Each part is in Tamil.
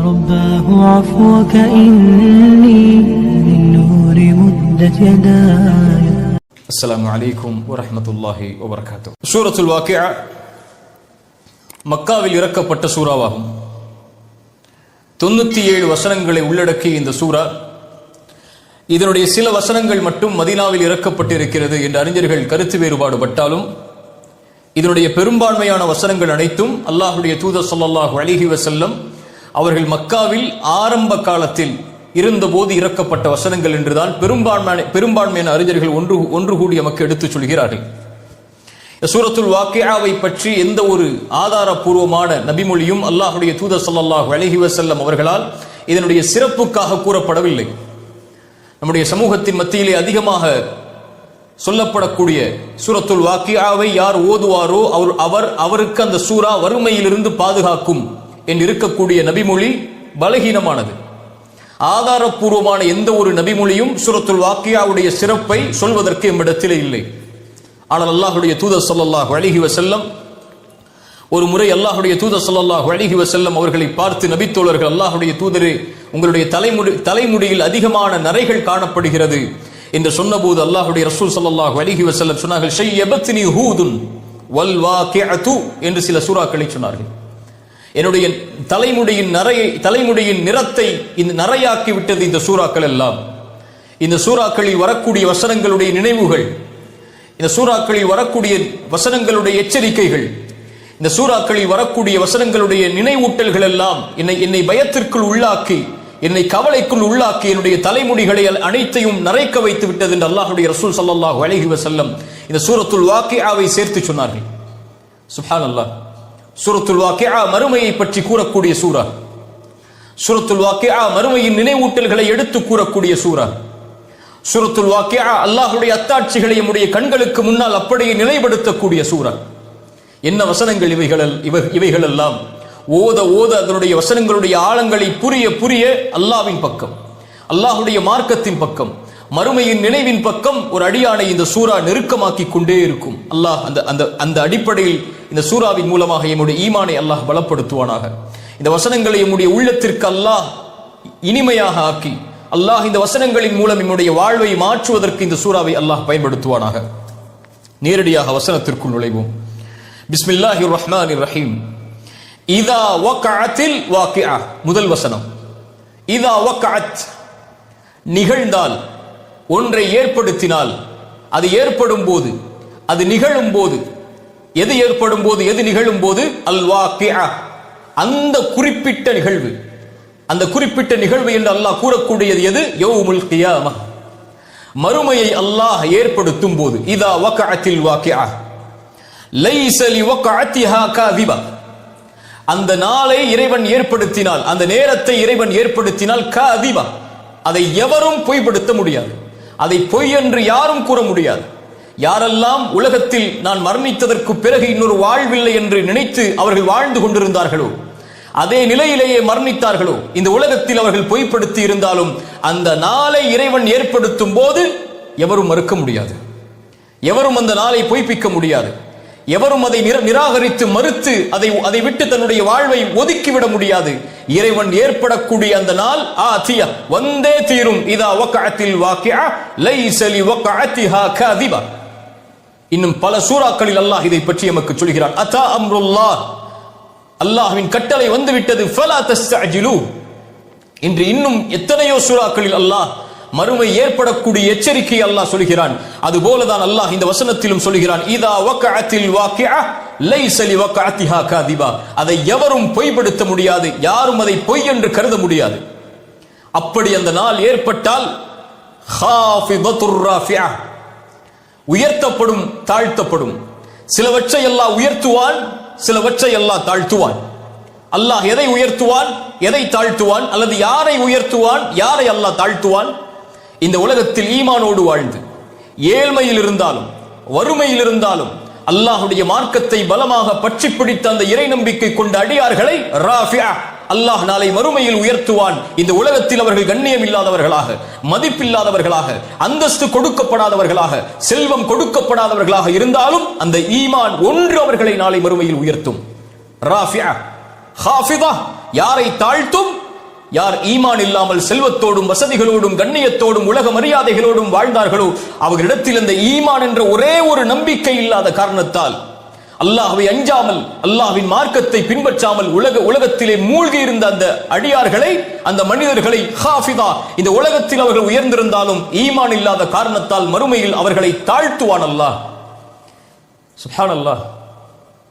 رباه عفوك إني من نور مدت يداي. السلام عليكم ورحمة الله وبركاته. சூரத்துல் வாக்கிஆ மக்காவில் இறக்கப்பட்ட சூறாவாகும். 97 வசனங்களை உள்ளடக்கிய இந்த சூரா, இதனுடைய சில வசனங்கள் மட்டும் மதீனாவில் இறக்கப்பட்டிருக்கிறது என்று அறிஞர்கள் கருத்து வேறுபாடுபட்டாலும், இதனுடைய பெரும்பான்மையான வசனங்கள் அனைத்தும் அல்லாஹ்வுடைய தூதர் ஸல்லல்லாஹு அலைஹி வஸல்லம் அவர்கள் மக்காவில் ஆரம்ப காலத்தில் இருந்தபோது இறக்கப்பட்ட வசனங்கள் என்றுதான் பெரும்பான்மையான அறிஞர்கள் ஒன்று கூடி நமக்கு எடுத்துச் சொல்கிறார்கள். சூரத்துல் வாக்கிஆவை பற்றி எந்த ஒரு ஆதாரபூர்வமான நபிமொழியும் அல்லாஹ்வுடைய தூதர் ஸல்லல்லாஹு அலைஹி வஸல்லம் அவர்களால் இதனுடைய சிறப்புக்காக கூறப்படவில்லை. நம்முடைய சமூகத்தின் மத்தியிலே அதிகமாக சொல்லப்படக்கூடிய சூரத்துல் வாக்கிஆவை யார் ஓதுவாரோ அவருக்கு அந்த சூரா வறுமையிலிருந்து பாதுகாக்கும் என்று இருக்கக்கூடிய நபிமொழி பலகீனமானது. ஆதாரபூர்வமான எந்த ஒரு நபிமொழியும் சூரத்துல் வாக்கிஆவுடைய சிறப்பை சொல்வதற்கு எம்மிடத்திலே இல்லை. ஆனால் அல்லாஹ்வுடைய தூதர் ஸல்லல்லாஹு அலைஹி வஸல்லம் ஒரு முறை அல்லாஹ்வுடைய தூதர் ஸல்லல்லாஹு அலைஹி வஸல்லம் அவர்களை பார்த்து, நபித்தோழர்கள், அல்லாஹ்வுடைய தூதரே, உங்களுடைய தலைமுடியில் அதிகமான நரைகள் காணப்படுகிறது என்று சொன்னபோது அல்லாஹ்வுடைய ரசூல் ஸல்லல்லாஹு அலைஹி வஸல்லம் சொன்னார்கள், ஷையபத்னி ஹூதுன் வல் வாக்கிஅத்து என்று சில சூறாக்களை சொன்னார்கள். என்னுடைய தலைமுடியின் நிறத்தை இந்த நரையாக்கி விட்டது இந்த சூறாக்கள் எல்லாம். இந்த சூறாக்களில் வரக்கூடிய வசனங்களுடைய நினைவுகள், இந்த சூறாக்களில் வரக்கூடிய வசனங்களுடைய எச்சரிக்கைகள், இந்த சூறாக்களில் வரக்கூடிய வசனங்களுடைய நினைவூட்டல்கள் எல்லாம் என்னை பயத்திற்குள் உள்ளாக்கி, என்னை கவலைக்குள் உள்ளாக்கி, என்னுடைய தலைமுடிகளை அனைத்தையும் நரைக்க வைத்து விட்டது என்று அல்லாஹ்வுடைய ரசூல் ஸல்லல்லாஹு அலைஹி வஸல்லம் இந்த சூரத்துல் வாக்கிஆவை சேர்த்து சொன்னார்கள். சுப்ஹானல்லாஹ். சூரத்துல் வாக்கிஆ மறுமையை பற்றி கூறக்கூடிய சூரா. சூரத்துல் வாக்கிஆ மறுமையின் நினைவூட்டல்களை எடுத்து கூறக்கூடிய சூரா. சூரத்துல் வாக்கிஆ அல்லாஹ்வுடைய அத்தாட்சிகளை நம்முடைய கண்களுக்கு முன்னால் அப்படியே நிலைப்படுத்தக்கூடிய சூரா. என்ன வசனங்கள் இவைகள் எல்லாம்! ஓத ஓத அதனுடைய வசனங்களுடைய ஆழங்களை புரிய அல்லாஹ்வின் பக்கம், அல்லாஹ்வுடைய மார்க்கத்தின் பக்கம், மறுமையின் நினைவின் பக்கம் ஒரு அடியானை இந்த சூரா நெருக்கமாக்கி கொண்டே இருக்கும். அல்லாஹ் அந்த அடிப்படையில் இந்த சூராவின் மூலமாக எம்முடைய ஈமானை அல்லாஹ் பலப்படுத்துவானாக. இந்த வசனங்களை எம்முடைய உள்ளத்திற்கு அல்லாஹ் இனிமையாக ஆக்கி, அல்லாஹ் இந்த வசனங்களின் மூலம் நம்முடைய வாழ்வை மாற்றுவதற்கு இந்த சூராவை அல்லாஹ் பயன்படுத்துவானாக. நேரடியாக வசனத்திற்குள் நுழைவோம். பிஸ்மில்லாஹிர் ரஹ்மானிர் ரஹீம். இதா வக்அத்தில் வாக்கிஆ. முதல் வசனம். இதா வக்அத், நிகழ்ந்தால், ஒன்றை ஏற்படுத்தினால், அது ஏற்படும் போது, அது நிகழும் போது, எது ஏற்படும் போது, எது நிகழும் போது, அல் வாக்கிஆ, அந்த குறிப்பிட்ட நிகழ்வு. அந்த குறிப்பிட்ட நிகழ்வு என்று அல்லாஹ் கூறக்கூடியது எது? யௌமுல் கியாமஹ், மறுமையை அல்லாஹ் ஏற்படுத்தும் போது. இதா வக்அத்தில் வாக்கிஆ லைஸ லிவக்அத்திஹா காதிபா, அந்த நாளை இறைவன் ஏற்படுத்தினால், அந்த நேரத்தை இறைவன் ஏற்படுத்தினால், காதிபா, அதை எவரும் பொய்ப்படுத்த முடியாது. அதை பொய் என்று யாரும் கூற முடியாது. யாரெல்லாம் உலகத்தில் நான் மரணித்ததற்கு பிறகு இன்னொரு வாழ்வில்லை என்று நினைத்து அவர்கள் வாழ்ந்து கொண்டிருந்தார்களோ, அதே நிலையிலேயே மரணித்தார்களோ, இந்த உலகத்தில் அவர்கள் பொய்ப்படுத்தி இருந்தாலும் அந்த நாளை இறைவன் ஏற்படுத்தும் போது எவரும் மறுக்க முடியாது. எவரும் அந்த நாளை பொய்ப்பிக்க முடியாது. எவரும் அதை நிராகரித்து மறுத்து அதை விட்டு தன்னுடைய வாழ்வை ஒதுக்கிவிட முடியாது. இறைவன் ஏற்படக்கூடிய அந்த நாள் ஆதியா, வந்தே தீரும். இதா வக்அத்தில் வாக்கிஆ லைஸ லிவக்அத்திஹா காதிபா. இன்னும் பல சூறாக்களில் அல்லாஹ் இதை பற்றி நமக்கு சொல்கிறான். அதா அம்ருல்லாஹ், அல்லாஹ்வின் கட்டளை வந்துவிட்டது. ஃபலா தஸ்தஅஜிலு. இன்று இன்னும் எத்தனையோ சூறாக்களில் அல்லாஹ் மறுமை ஏற்படக்கூடிய எச்சரிக்கை அல்லாஹ் சொல்கிறான். அதுபோலதான் அல்லாஹ் இந்த வசனத்திலும் சொல்கிறான். இதா வக்அத்தில் வாக்கிஆ லைஸ லிவக்அத்திஹா காதிபா. அதை எவரும் பொய்ப்படுத்த முடியாது. யாரும் அதை பொய் என்று கருத முடியாது. அப்படி அந்த நாள் ஏற்பட்டால் ஹாஃபிதத்துர் ராஃபிஆ, உயர்த்தப்படும், தாழ்த்தப்படும். சிலவற்றை அல்லாஹ் உயர்த்துவான், சிலவற்றை அல்லாஹ் தாழ்த்துவான். அல்லாஹ் எதை உயர்த்துவான், எதை தாழ்த்துவான், அல்லது யாரை உயர்த்துவான், யாரை அல்லாஹ் தாழ்த்துவான்? இந்த உலகத்தில் ஈமானோடு வாழ்ந்து ஏழ்மையில் இருந்தாலும் வறுமையில் இருந்தாலும் அல்லாஹ்வுடைய மார்க்கத்தை பலமாக பற்றி பிடித்த அந்த இறை நம்பிக்கை கொண்ட அடியார்களை ராஃபிஆ, அல்லாஹ் நாளை மறுமையில் உயர்த்துவான். இந்த உலகத்தில் அவர்கள் கண்ணியம் இல்லாதவர்களாக, மதிப்பில்லாதவர்களாக, அந்தஸ்து கொடுக்கப்படாதவர்களாக, செல்வம் கொடுக்கப்படாதவர்களாக இருந்தாலும் அந்த ஈமான் ஒன்று அவர்களை நாளை மறுமையில் உயர்த்தும். ராஃபிஆ. ஹாஃபிதா, யாரை தாழ்த்தும், யார் ஈமான் இல்லாமல் செல்வத்தோடும் வசதிகளோடும் கண்ணியத்தோடும் உலக மரியாதைகளோடும் வாழ்ந்தார்களோ அவர்களிடத்தில் அந்த ஈமான் என்ற ஒரே ஒரு நம்பிக்கை இல்லாத காரணத்தால் அல்லாஹ்வை அஞ்சாமல் அல்லாஹ்வின் மார்க்கத்தை பின்பற்றாமல் உலகத்திலே மூழ்கி இருந்த அந்த அடியார்களை, அந்த மனிதர்களை ஹாஃபிதா, இந்த உலகத்தில் அவர்கள் உயர்ந்திருந்தாலும் ஈமான் இல்லாத காரணத்தால் மறுமையில் அவர்களை தாழ்த்துவான் அல்லாஹ். சுப்ஹானல்லாஹ்.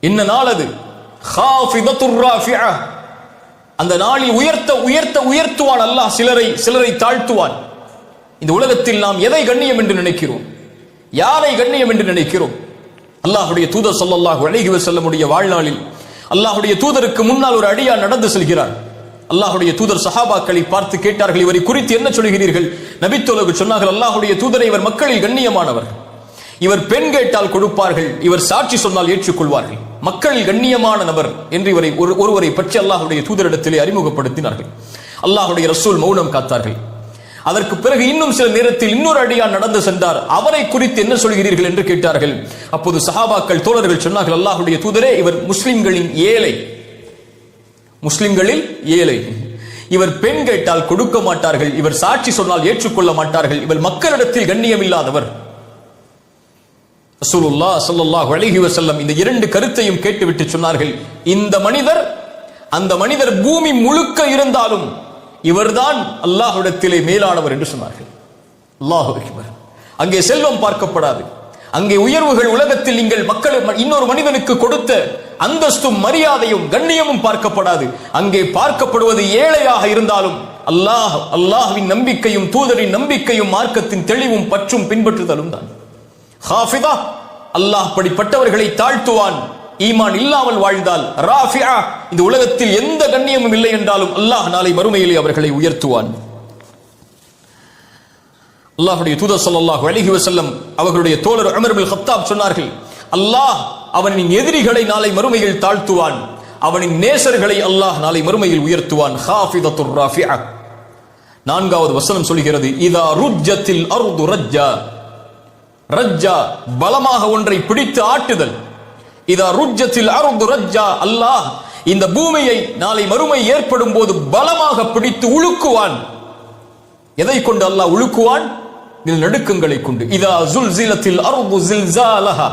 என்ன நாள் அது? ஹாஃபிதத்துர் ராஃபிஆ. அந்த நாளில் உயர்த்துவான் அல்லாஹ். சிலரை தாழ்த்துவான். இந்த உலகத்தில் நாம் எதை கண்ணியம் என்று நினைக்கிறோம்? யாரை கண்ணியம் என்று நினைக்கிறோம்? அல்லாஹ்வுடைய தூதர் ஸல்லல்லாஹு அலைஹி வஸல்லம் உடைய வாழ்நாளில் அல்லாஹ்வுடைய தூதருக்கு முன்னால் ஒரு அடியார் நடந்து செல்கிறார். அல்லாஹ்வுடைய தூதர் சஹாபாக்களை பார்த்து கேட்டார்கள், இவரை குறித்து என்ன சொல்கிறீர்கள்? நபித்தோழர்கள் சொன்னார்கள், அல்லாஹ்வுடைய தூதரை, இவர் மக்களில் கண்ணியமானவர், இவர் பெண் கேட்டால் கொடுப்பார்கள், இவர் சாட்சி சொன்னால் ஏற்றுக்கொள்வார்கள், மக்களில் கண்ணியமான நபர் என்று ஒருவரை பற்றி அல்லாஹ்வுடைய தூதரிடத்திலே அறிமுகப்படுத்தினார்கள். அல்லாஹ்வுடைய ரசூல் மௌனம் காத்தார்கள். அதற்கு பிறகு இன்னும் சில நேரத்தில் இன்னொரு அடியான் நடந்து சென்றார். அவரை குறித்து என்ன சொல்கிறீர்கள் என்று கேட்டார்கள். அப்போது சஹாபாக்கள் தோழர்கள் சொன்னார்கள், அல்லாஹ்வுடைய தூதரே, இவர் முஸ்லிம்களில் ஏழை, இவர் பெண் கேட்டால் கொடுக்க மாட்டார்கள், இவர் சாட்சி சொன்னால் ஏற்றுக்கொள்ள மாட்டார்கள், இவர் மக்களிடத்தில் கண்ணியம் இல்லாதவர். ரசூலுல்லாஹ் ஸல்லல்லாஹு அலைஹி வஸல்லம் இந்த இரண்டு கருத்தையும் கேட்டுவிட்டு சொன்னார்கள், இந்த மனிதர், அந்த மனிதர் பூமி முழுக்க இருந்தாலும் இவர்தான் அல்லாஹ்விடத்திலே மேலானவர் என்று சொன்னார்கள். அல்லாஹு அக்பர். அங்கே செல்வம் பார்க்கப்படாது, அங்கே உயர்வுகள், உலகத்தில் நீங்கள் இன்னொரு மனிதனுக்கு கொடுத்த அந்தஸ்தும் மரியாதையும் கண்ணியமும் பார்க்கப்படாது. அங்கே பார்க்கப்படுவது ஏழையாக இருந்தாலும் அல்லாஹ்வின் நம்பிக்கையும் தூதரின் நம்பிக்கையும் மார்க்கத்தின் தெளிவும் பற்றும் பின்பற்றுதலும் தான். ஹாஃபிதா, அல்லாஹ் படிப்பட்டவர்களை தாழ்த்துவான். ஈமான் இல்லாமல் வாழ்ந்தால் ராஃபிஆ, இந்த உலகத்தில் எந்த கண்ணியமும் இல்லை என்றாலும் அல்லாஹ் நாளை மறுமையிலே அவர்களை உயர்த்துவான். அல்லாஹ்வுடைய தூதர் ஸல்லல்லாஹு அலைஹி வஸல்லம் அவர்களுடைய தோழர் உமர் இப்னு கத்தாப் சொன்னார்கள், அல்லாஹ் அவனின் எதிரிகளை நாளை மறுமையில் தாழ்த்துவான், அவனின் நேசர்களை அல்லாஹ் நாளை மறுமையில் உயர்த்துவான். ஹாஃபிதத்துர் ராஃபிஆ. 4வது வசனம் சொல்கிறது, இதா ருஜ்ஜத்தில் அர்து ரஜ்ஜா. ரஜ்ஜா பலமாக ஒன்றை பிடித்து ஆட்டுதல். இதா ருஜ்ஜத்தில் அர்து ரஜ்ஜா, அல்லாஹ் இந்த பூமியை நாளை மறுமை ஏற்படும் போது பலமாக பிடித்து உழுக்குவான். எதை கொண்டு அல்லாஹ் உழுக்குவான்? நிலநடுக்கங்களை கொண்டு. இதா ஸுல்ஸிலத்தில் அர்து ஸில்ஸாலஹா,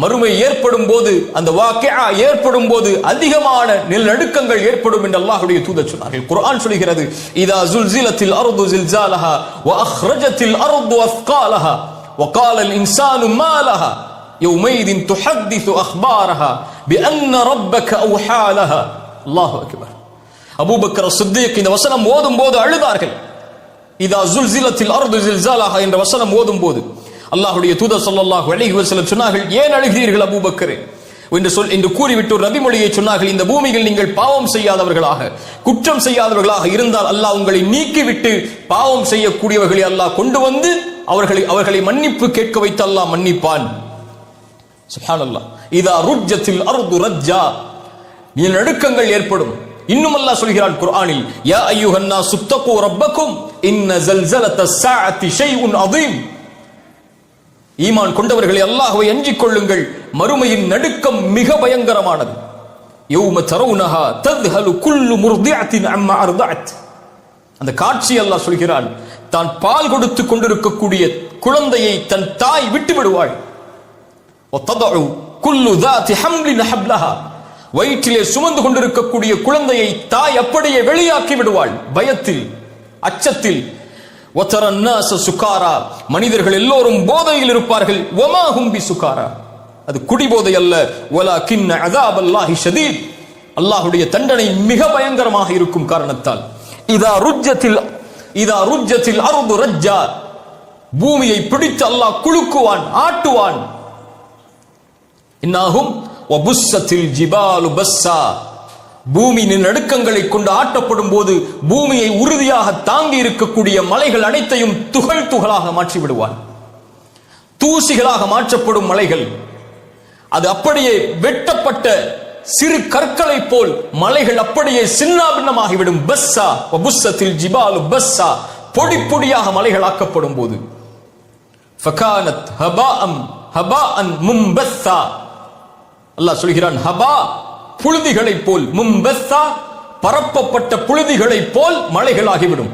மறுமை ஏற்படும் போது, அந்த வாக்கிஆ ஏற்படும் போது அதிகமான நிலநடுக்கங்கள் ஏற்படும் என்று அல்லாஹ்வுடைய தூதர் சொன்னார்கள். குர்ஆன் சொல்கிறது, இதா ஸுல்ஸிலத்தில் அர்து ஸில்ஸாலஹா வ அக்ரஜத்தில் அர்து அஸ்காலஹா وقال الإنسان ما لها يومئذ تحدث أخبارها بأن ربك أوحى لها. الله أكبر. அபூ பக்கர் சித்திக் இந்த வசனம் ஓதும் போது அழுதார்கள். இதா ஸுல்ஸிலத்தில் அர்து ஸில்ஸாலஹா என்ற வசனம் ஓதும் போது அல்லாஹ்வுடைய தூதர் ஸல்லல்லாஹு அலைஹி வஸல்லம் சொன்னார்கள், ஏன் அழுகிறீர்கள் அபூ பக்கரே என்று கூறிவிட்டு ஒரு நபிமொழியை சொன்னார்கள், இந்த பூமியில் நீங்கள் பாவம் செய்யாதவர்களாக, குற்றம் செய்யாதவர்களாக இருந்தால் அல்லாஹ் உங்களை நீக்கிவிட்டு பாவம் செய்யக்கூடியவர்களை அல்லாஹ் கொண்டு வந்து அவர்களை மன்னிப்பு கேட்க வைத்து அல்லாஹ் மன்னிப்பான். சுப்ஹானல்லாஹ். இதா ருஜ்ஜத்தில் அர்து ரஜ்ஜா, நிலநடுக்கங்கள் ஏற்படும். இன்னும் அல்லாஹ் சொல்கிறான் குர்ஆனில், யா அய்யுஹன் நாஸ் தக்கூ ரப்பக்கும் இன்ன ஸல்ஸலத்தஸ் ஸாஅத்தி ஷைஉன் அதீம். ஈமான் கொண்டவர்களை அல்லாஹ்வை அஞ்சிக் கொள்ளுங்கள், மறுமையின் நடுக்கம் மிக பயங்கரமானது. யௌம தரவுனஹா தத்ஹலு குல்லு முர்திஅத்தின் அம்மா அர்தஅத். அந்த காட்சி அல்லாஹ் சொல்கிறான், தான் பால் கொடுத்து கொண்டிருக்கக்கூடிய குழந்தையை தன் தாய் விட்டு விடுவாள். வதது குல்லு ذات حمل حبلها, வயிற்றிலே சுமந்து கொண்டிருக்கக்கூடிய குழந்தையை தாய் அப்படியே வெளியாக்கி விடுவாள் பயத்தில், அச்சத்தில். வதர الناس சுகாரா, மனிதர்கள் எல்லோரும் போதையில் இருப்பார்கள். வமா ஹும் பிசுகாரா, அது குடிபோதை அல்ல. வலக்கின் அஸாப் அல்லாஹி ஷதீத், அல்லாஹ்வுடைய தண்டனை மிக பயங்கரமாக இருக்கும் காரணத்தால். இதா ருஜ்ஜத்தில் அர்து ரஜ்ஜா, பூமியை பிடித்து அல்லாஹ் குலுக்குவான், ஆட்டுவான். இன்னாஹும் வபுஸ்ஸத்தில் ஜிபாலு பஸ்ஸா, பூமியின் நடுக்கங்களை கொண்டு ஆட்டப்படும் போது பூமியை உறுதியாக தாங்கி இருக்கக்கூடிய மலைகள் அனைத்தையும் துகள் துகளாக மாற்றி விடுவான். தூசிகளாக மாற்றப்படும் மலைகள், அது அப்படியே வெட்டப்பட்ட சிறு கற்களை போல் மலைகள் அப்படியே சின்னாபின்னமாகிவிடும். பஸ்ஸா வபுஸ்ஸத்தில் ஜிபாலு பஸ்ஸா, பொடி பொடியாக மலைகள் ஆக்கப்படும் போது ஃபகானத் ஹபாஅன் மும்பஸ்ஸா, அல்லாஹ் சொல்கிறான், ஹபா புழுதிகளை போல், மும்பஸ்ஸா பரப்பப்பட்ட புழுதிகளை போல் மலைகளாகிவிடும்.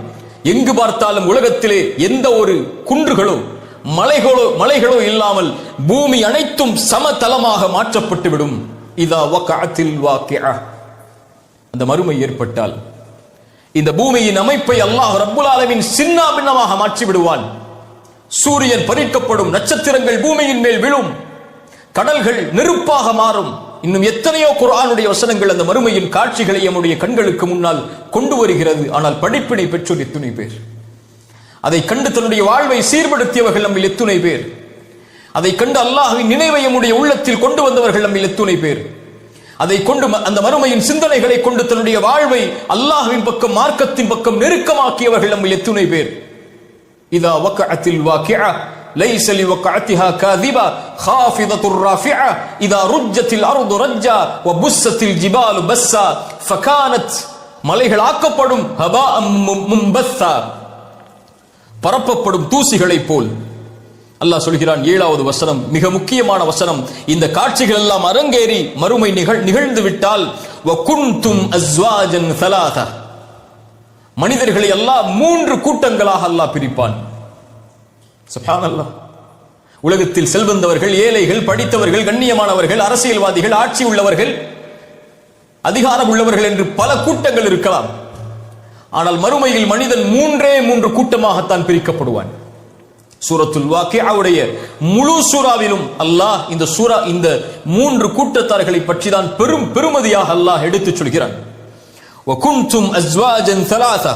எங்கு பார்த்தாலும் உலகத்திலே எந்த ஒரு குன்றுகளோ மலைகளோ இல்லாமல் பூமி அனைத்தும் சமதளமாக மாற்றப்பட்டு விடும். இதா வகஅத்தில் வாக்கிஅ, அந்த மறுமை ஏற்பட்டால் இந்த பூமியின் அமைப்பை அல்லாஹ் ரப்புல் ஆலமீன் சின்ன பின்னமாக மாற்றி விடுவான். சூரியன் பறிக்கப்படும், நட்சத்திரங்கள் பூமியின் மேல் விழும், கடல்கள் நெருப்பாக மாறும். இன்னும் எத்தனையோ குர்ஆனுடைய வசனங்கள் அந்த மறுமையின் காட்சிகளை நம்முடைய கண்களுக்கு முன்னால் கொண்டு வருகிறது. ஆனால் படிப்பினை பெற்றோர் எத்துணை பேர்? அதை கண்டு தன்னுடைய வாழ்வை சீர்படுத்தியவர்கள் நம்மில் எத்துணை பேர்? அதை கண்டு அல்லாஹ்வின் நினைவை நம்முடைய உள்ளத்தில் கொண்டு வந்தவர்கள் நம்மில் எத்துணை பேர்? அதை கொண்டு அந்த மறுமையின் சிந்தனைகளை கொண்டு தன்னுடைய வாழ்வை அல்லாஹ்வின் பக்கம், மார்க்கத்தின் பக்கம் நெருக்கமாக்கியவர்கள் நம்மில் எத்துணை பேர்? இதா வகஅத்தில் வாக்கிஅ ليس لوقعتها كاذبة خافضة رافعة إذا رجت الأرض رجا وبست الجبال بسا فكانت மலைகள் ஆக்கப்படும் ஹபாஅ மும்பஸ்ஸா, பரப்பப்படும் தூசிகளை போல். அல்லாஹ் சொல்கிறான், 7வது வசனம் மிக முக்கியமான வசனம். இந்த காட்சிகள் எல்லாம் அரங்கேறி மறுமை நிகழ்ந்து விட்டால் வகுன்தும் அஸ்வாஜன் ஸலாஸா, மனிதர்களை அல்லாஹ் 3 கூட்டங்களாக அல்லாஹ் பிரிப்பான். சுப்ஹானல்லாஹ். உலகத்தில் செல்வந்தவர்கள், ஏழைகள், படித்தவர்கள், கண்ணியமானவர்கள், அரசியல்வாதிகள், ஆட்சி உள்ளவர்கள், அதிகாரம் உள்ளவர்கள் என்று பல கூட்டங்கள் இருக்கலாம். ஆனால் மறுமையில் மனிதன் 3 கூட்டமாகத்தான் பிரிக்கப்படுவான். சூரத்துல் வாக்கிஅவுடைய முழு சூராவிலும் அல்லாஹ் இந்த 3 கூட்டத்தார்களை பற்றி தான் பெருமதியாக அல்லாஹ் எடுத்துச் சொல்கிறான். வகுன்தும் அஸ்வாஜன் ஸலாஸா,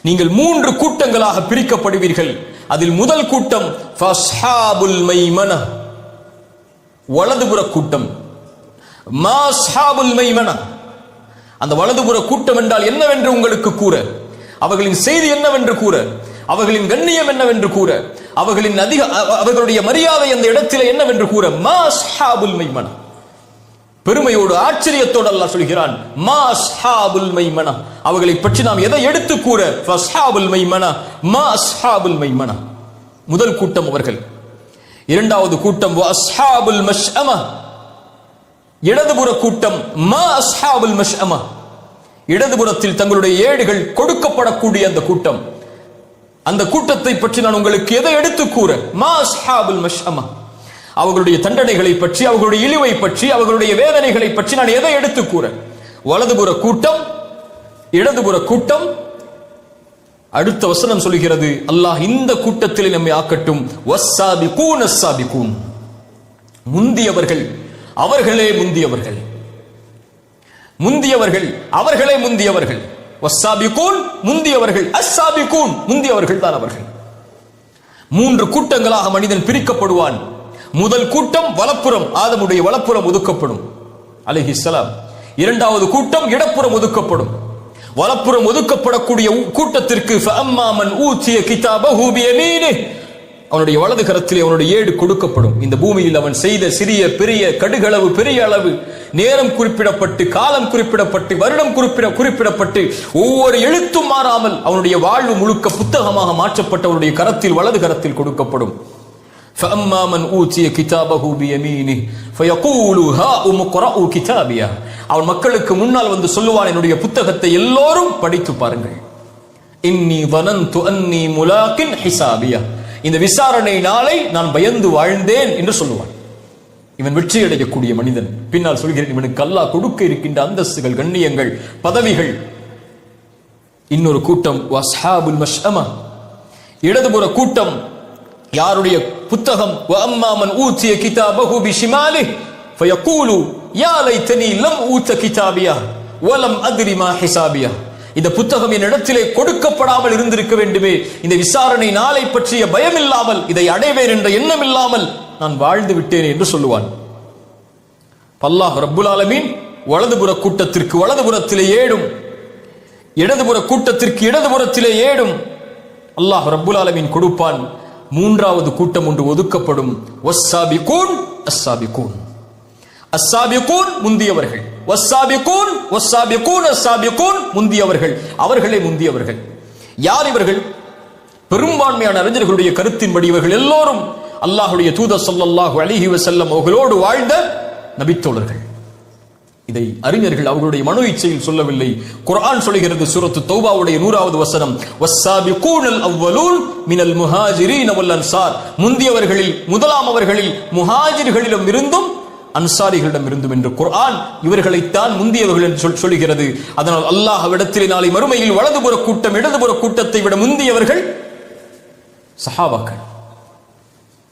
நீங்கள் 3 கூட்டங்களாக பிரிக்கப்படுவீர்கள். அதில் முதல் கூட்டம் ஃபஸ்ஹாபுல் மைமனா, வலதுபுற கூட்டம். மாஸ்ஹாபுல் மைமனா, அந்த வலதுபுற கூட்டம் என்றால் என்னவென்று உங்களுக்கு கூற, அவர்களின் செய்தி என்னவென்று கூற, அவர்களின் கண்ணியம் என்னவென்று கூற, அவர்களுடைய மரியாதை அந்த இடத்திலே என்னவென்று கூற. மாஸ்ஹாபுல் மைமனா, பெருமையோடு ஆச்சரியத்தோடு அல்லாஹ் சொல்கிறான், மாஸ்ஹாபுல் மைமனா, அவர்களை பற்றி நாம் எதை எடுத்து கூற. ஃபஸ்ஹாபுல் மைமனா மாஸ்ஹாபுல் மைமனா, முதல் கூட்டம் அவர்கள். 2வது கூட்டம் வஸ்ஹாபுல் மஷ்அமா, இடதுபுற கூட்டம். மா அஸ்ஹாபுல் மஷ்அமா, இடதுபுறத்தில் தங்களுடைய ஏடுகள் கொடுக்கப்படக்கூடிய அந்த கூட்டம். அந்த கூட்டத்தை பற்றி நான் உங்களுக்கு எதை எடுத்து கூற. மா அஸ்ஹாபுல் மஷ்அமா, அவர்களுடைய தண்டனைகளை பற்றி, அவர்களுடைய இழிவை பற்றி, அவர்களுடைய வேதனைகளை பற்றி நான் எதை எடுத்து கூற. வலதுபுற கூட்டம், இடதுபுற கூட்டம். அடுத்த வசனம் சொல்கிறது, அல்லாஹ் இந்த கூட்டத்தில் நம்மை ஆக்கட்டும். வஸ்ஸாபிகூன் அஸ்ஸாபிகூன், முந்தியவர்கள் அவர்களே முந்தியவர்கள், முந்தியவர்கள் அவர்களே முந்தியவர்கள். வஸ்ஸாபிகூன் முந்தியவர்கள், அஸ்ஸாபிகூன் முந்தியவர்கள் தான் அவர்கள். 3 கூட்டங்களாக மனிதன் பிரிக்கப்படுவான். முதல் கூட்டம் வலப்புறம், ஆதமுடைய வலப்புறம் ஒதுக்கப்படும் அலைஹிஸ்ஸலாம். 2வது கூட்டம் இடப்புறம் ஒதுக்கப்படும். வலப்புறம் ஒதுக்கப்படக்கூடிய கூட்டத்திற்கு ஃபஅம்மா மன் ஊதிய கிதாபஹு பியமீனிஹி, அவனுடைய வலது கரத்திலே அவனுடைய ஏடு கொடுக்கப்படும். இந்த பூமியில் அவன் செய்த சிறிய பெரிய, கடுகளவு பெரிய அளவு, நேரம் குறிப்பிடப்பட்டு, காலம் குறிப்பிடப்பட்டு, வருடம் குறிப்பிடப்பட்டு, ஒவ்வொரு எழுத்தும் மாறாமல் அவனுடைய வாழ்வு முழுக்க புத்தகமாக மாற்றப்பட்ட அவனுடைய கரத்தில், வலது கரத்தில் கொடுக்கப்படும். فَأَمَّا مَنْ أُوتِيَ كِتَابَهُ بِيَمِينِهِ فَيَقُولُ هَاؤُمُ اقْرَءُوا كِتَابِيَهْ, அவன் மக்களுக்கு முன்னால் வந்து சொல்லுவான், என்னுடைய புத்தகத்தை எல்லோரும் படித்து பாருங்கள். إِنِّي ظَنَنْتُ أَنِّي مُلَاقٍ حِسَابِيَهْ, இந்த விசாரணை நாளை நான் பயந்து வாழ்ந்தேன் என்று சொல்லுவான். இவன் வெற்றி அடையக்கூடிய மனிதன். பின்னால் சொல்கிறேன், இவனுக்கு அல்லாஹ் கொடுக்க இருக்கின்ற அந்தஸ்துகள், கண்ணியங்கள், பதவிகள். இன்னொரு கூட்டம் வஸ்ஹாபுல் மஷ்அமா, இடதுபுற கூட்டம். யாருடைய புத்தகம் வஅம்மா மன் ஊதிய கிதாபஹு பிஷிமாலிஹி ஃபயகூலு யா லைதனி லம் ஊத கிதாபியா வலம் அத்ரி மா ஹிசாபியா, இந்த புத்தகம் என் இடத்திலே கொடுக்கப்படாமல் இருந்திருக்க வேண்டுமே, இந்த விசாரணை நாளை பற்றிய பயம் இல்லாமல், இதை அடைவேன் என்ற எண்ணம் இல்லாமல் நான் வாழ்ந்து விட்டேன் என்று சொல்லுவான். அல்லாஹ் ரப்புல் ஆலமீன் வலதுபுற கூட்டத்திற்கு வலதுபுறத்திலே ஏடும், இடதுபுற கூட்டத்திற்கு இடதுபுறத்திலே ஏடும் அல்லாஹ் ரப்புல் ஆலமீன் கொடுப்பான். 3வது கூட்டம் ஒன்று ஒதுக்கப்படும். வஸ்ஸாபிகூன் அஸ்ஸாபிகூன், அஸ்ஸாபிகூன் முந்தியவர்கள், வஸ்ஸாபிகூன் வஸ்ஸாபிகூன் அஸ்ஸாபிகூன் முந்தியவர்கள், அவர்களே முந்தியவர்கள். யார் இவர்கள்? பெரும்பான்மையான அறிஞர்களுடைய கருத்தின்படி இவர்கள் எல்லோரும் அல்லாஹ்வுடைய தூதர் ஸல்லல்லாஹு அலைஹி வஸல்லம் அவர்களோடு வாழ்ந்த நபித்தோழர்கள். இதை அறிஞர்கள் அவர்களுடைய மனோ இச்சையில் சொல்லவில்லை. குர்ஆன் சொல்கிறது சூரத்து தௌபாவுடைய 100வது வசனம், வஸ்ஸாபிகூனல் அவ்வலூன் மினல் முஹாஜிரீன வல் அன்சார், முந்தியவர்களில் முதலாமவர்களில் முஹாஜிர்களிடம் இருந்தும் அன்சாரிகளிடம் இருந்தும் என்று குர்ஆன் இவர்களைத்தான் முந்தியவர்கள் என்று சொல்கிறது. அதனால் அல்லாஹ்விடத்திலே நாளை மறுமையில் வலதுபுற கூட்டம் இடதுபுற கூட்டத்தை விட முந்தியவர்கள் சஹாபாக்கள்,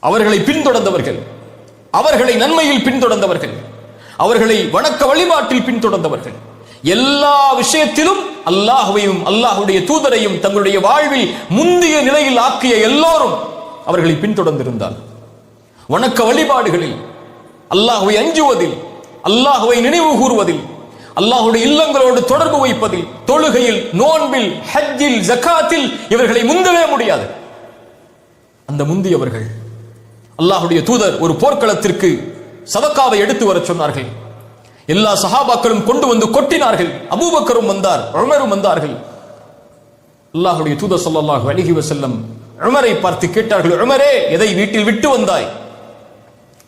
அவர்களை பின்தொடர்ந்தவர்கள், அவர்களை நன்மையில் பின்தொடர்ந்தவர்கள், அவர்களை வணக்க வழிபாட்டில் பின்தொடர்ந்தவர்கள், எல்லா விஷயத்திலும் அல்லாஹ்வையும் அல்லாஹ்வுடைய தூதரையும் தங்களுடைய வாழ்வில் முந்திய நிலையில் ஆக்கிய எல்லோரும் அவர்களை பின்தொடர்ந்திருந்தால், வணக்க வழிபாடுகளில், அல்லாஹ்வை அஞ்சுவதில், அல்லாஹ்வை நினைவு கூறுவதில், அல்லாஹ்வுடைய இல்லங்களோடு தொடர்பு வைப்பதில், தொழுகையில், நோன்பில், ஹஜ்ஜில், ஜகாத்தில் இவர்களை முந்தவே முடியாது. அந்த முந்தியவர்கள் அல்லாஹ்வுடைய தூதர் ஒரு போர்க்களத்திற்கு சதக்காவை எடுத்து வர சொன்னார்கள். எல்லா சஹாபாக்களும் கொண்டு வந்து கொட்டினார்கள். அபூபக்கரும் வந்தார், உமரும் வந்தார்கள். அல்லாஹ்வுடைய தூதர் ஸல்லல்லாஹு அலைஹி வஸல்லம் உமரை பார்த்து கேட்டார்கள், உமரே எதை வீட்டில் விட்டு வந்தாய்?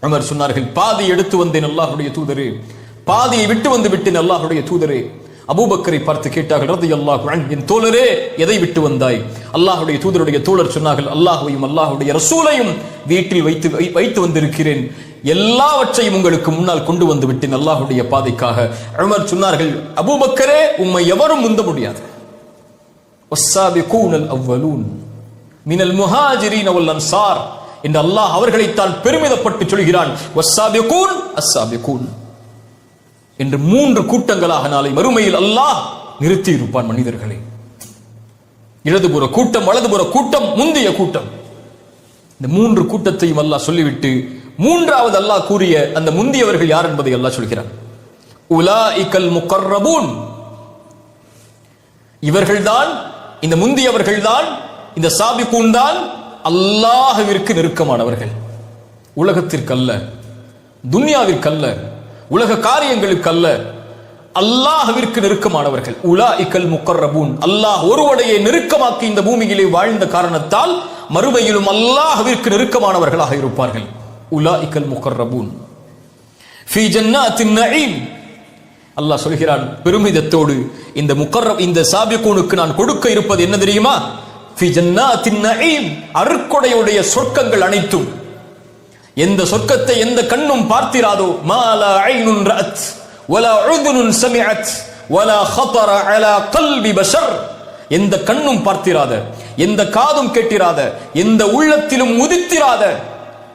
உமர் சொன்னார்கள், பாதி எடுத்து வந்தேன் அல்லாஹ்வுடைய தூதரே, பாதியை விட்டு வந்து விட்டேன் அல்லாஹ்வுடைய தூதரே. அபூபக்கரை பார்த்து கேட்டார்கள், ரலியல்லாஹு அன்ஹு, என் தோழரே எதை விட்டு வந்தாய்? அல்லாஹ்வுடைய தூதருடைய தோழர் சொன்னார்கள், அல்லாஹ்வையும் அல்லாஹ்வுடைய ரசூலையும் வீட்டில் வைத்து வந்திருக்கிறேன், எல்லாவற்றையும் உங்களுக்கு முன்னால் கொண்டு வந்து விட்டேன் அல்லாஹ்வுடைய பாதைக்காக. உமர் சொன்னார்கள், அபூபக்கரே உம்மை எவரும் முந்த முடியாது. வஸ்ஸாபிகூனல் அவ்வலூன் மினல் முஹாஜிரீன வல் அன்சார் என்று அல்லாஹ் அவர்களைத்தான் பெருமிதப்பட்டு சொல்கிறான். வஸ்ஸாபிகூன் அஸ்ஸாபிகூன் என்று 3 கூட்டங்களாக நாளை மறுமையில் அல்லாஹ் நிறுத்தி இருப்பான் மனிதர்களை. இடதுபுற கூட்டம், வலதுபுற கூட்டம், முந்திய கூட்டம். இந்த 3 கூட்டத்தையும் அல்லாஹ் சொல்லிவிட்டு 3வது அல்லாஹ் கூறிய அந்த முந்தியவர்கள் யார் என்பதை அல்லாஹ் சொல்கிறான். உலாஇகல் முகர்ரபூன், இவர்கள்தான், இந்த முந்தியவர்கள்தான், இந்த சாபிகூன் தான் அல்லாஹ்விற்கு நெருக்கமானவர்கள். உலகத்திற்கு அல்ல, துன்யாவிற்கு அல்ல, உலக காரியங்களுக்கு அல்ல, அல்லாஹ்விற்கு நெருக்கமானவர்கள். உலாஇகல் முகர்ரபூன், அல்லாஹ் ஒருவனையே நெருக்கமாக்கி இந்த பூமியிலே வாழ்ந்த காரணத்தால் மறுமையிலும் அல்லாஹ்விற்கு நெருக்கமானவர்களாக இருப்பார்கள். உலாஇகல் முகர்ரபூன் ஃபீ ஜன்னாத்தின் நஈம், அல்லாஹ் சொல்கிறான் பெருமிதத்தோடு, இந்த சாபிகூனுக்கு நான் கொடுக்க இருப்பது என்ன தெரியுமா? ஃபீ ஜன்னாத்தின் நஈம், அருட்கொடையுடைய சொர்க்கங்கள் அனைத்தும். எந்த சொர்க்கத்தை எந்த கண்ணும் பார்த்திராதோ, மாலா ஐனுன் ரஅத் வலா உதுனுன் சமிஅத் வலா خطر على قلب بشر, எந்த கண்ணும் பார்த்திராத, எந்த காதும் கேட்டிராத, எந்த உள்ளத்திலும் உதித்திராத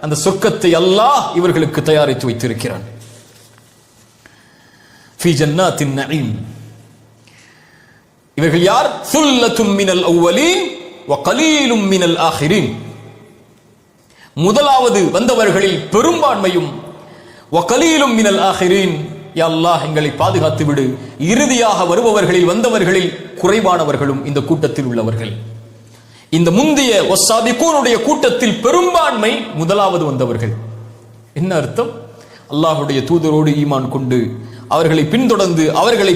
அந்த சொர்க்கத்தை அல்லாஹ் இவர்களுக்கு தயாரித்து வைத்திருக்கிறான். ஃபீ ஜன்னாத்தின் நஈம். இவர்கள் யார்? சுல்லத்தும் மினல் அவ்வலீன் வ கலீலும் மினல் ஆகிரீன். முதலாவது வந்தவர்களில் பெரும்பான்மையும், வகலீலும் மினல் ஆகிரீன், யா அல்லாஹ் எங்களை பாதுகாத்து விடு, இறுதியாக வருபவர்களில் வந்தவர்களில் குறைவானவர்களும் இந்த கூட்டத்தில் உள்ளவர்கள். இந்த முந்திய வஸ்ஸாபிகூனுடைய கூட்டத்தில் பெரும்பான்மை முதலாவது வந்தவர்கள். என்ன அர்த்தம்? அல்லாஹ்வுடைய தூதரோடு ஈமான் கொண்டு அவர்களை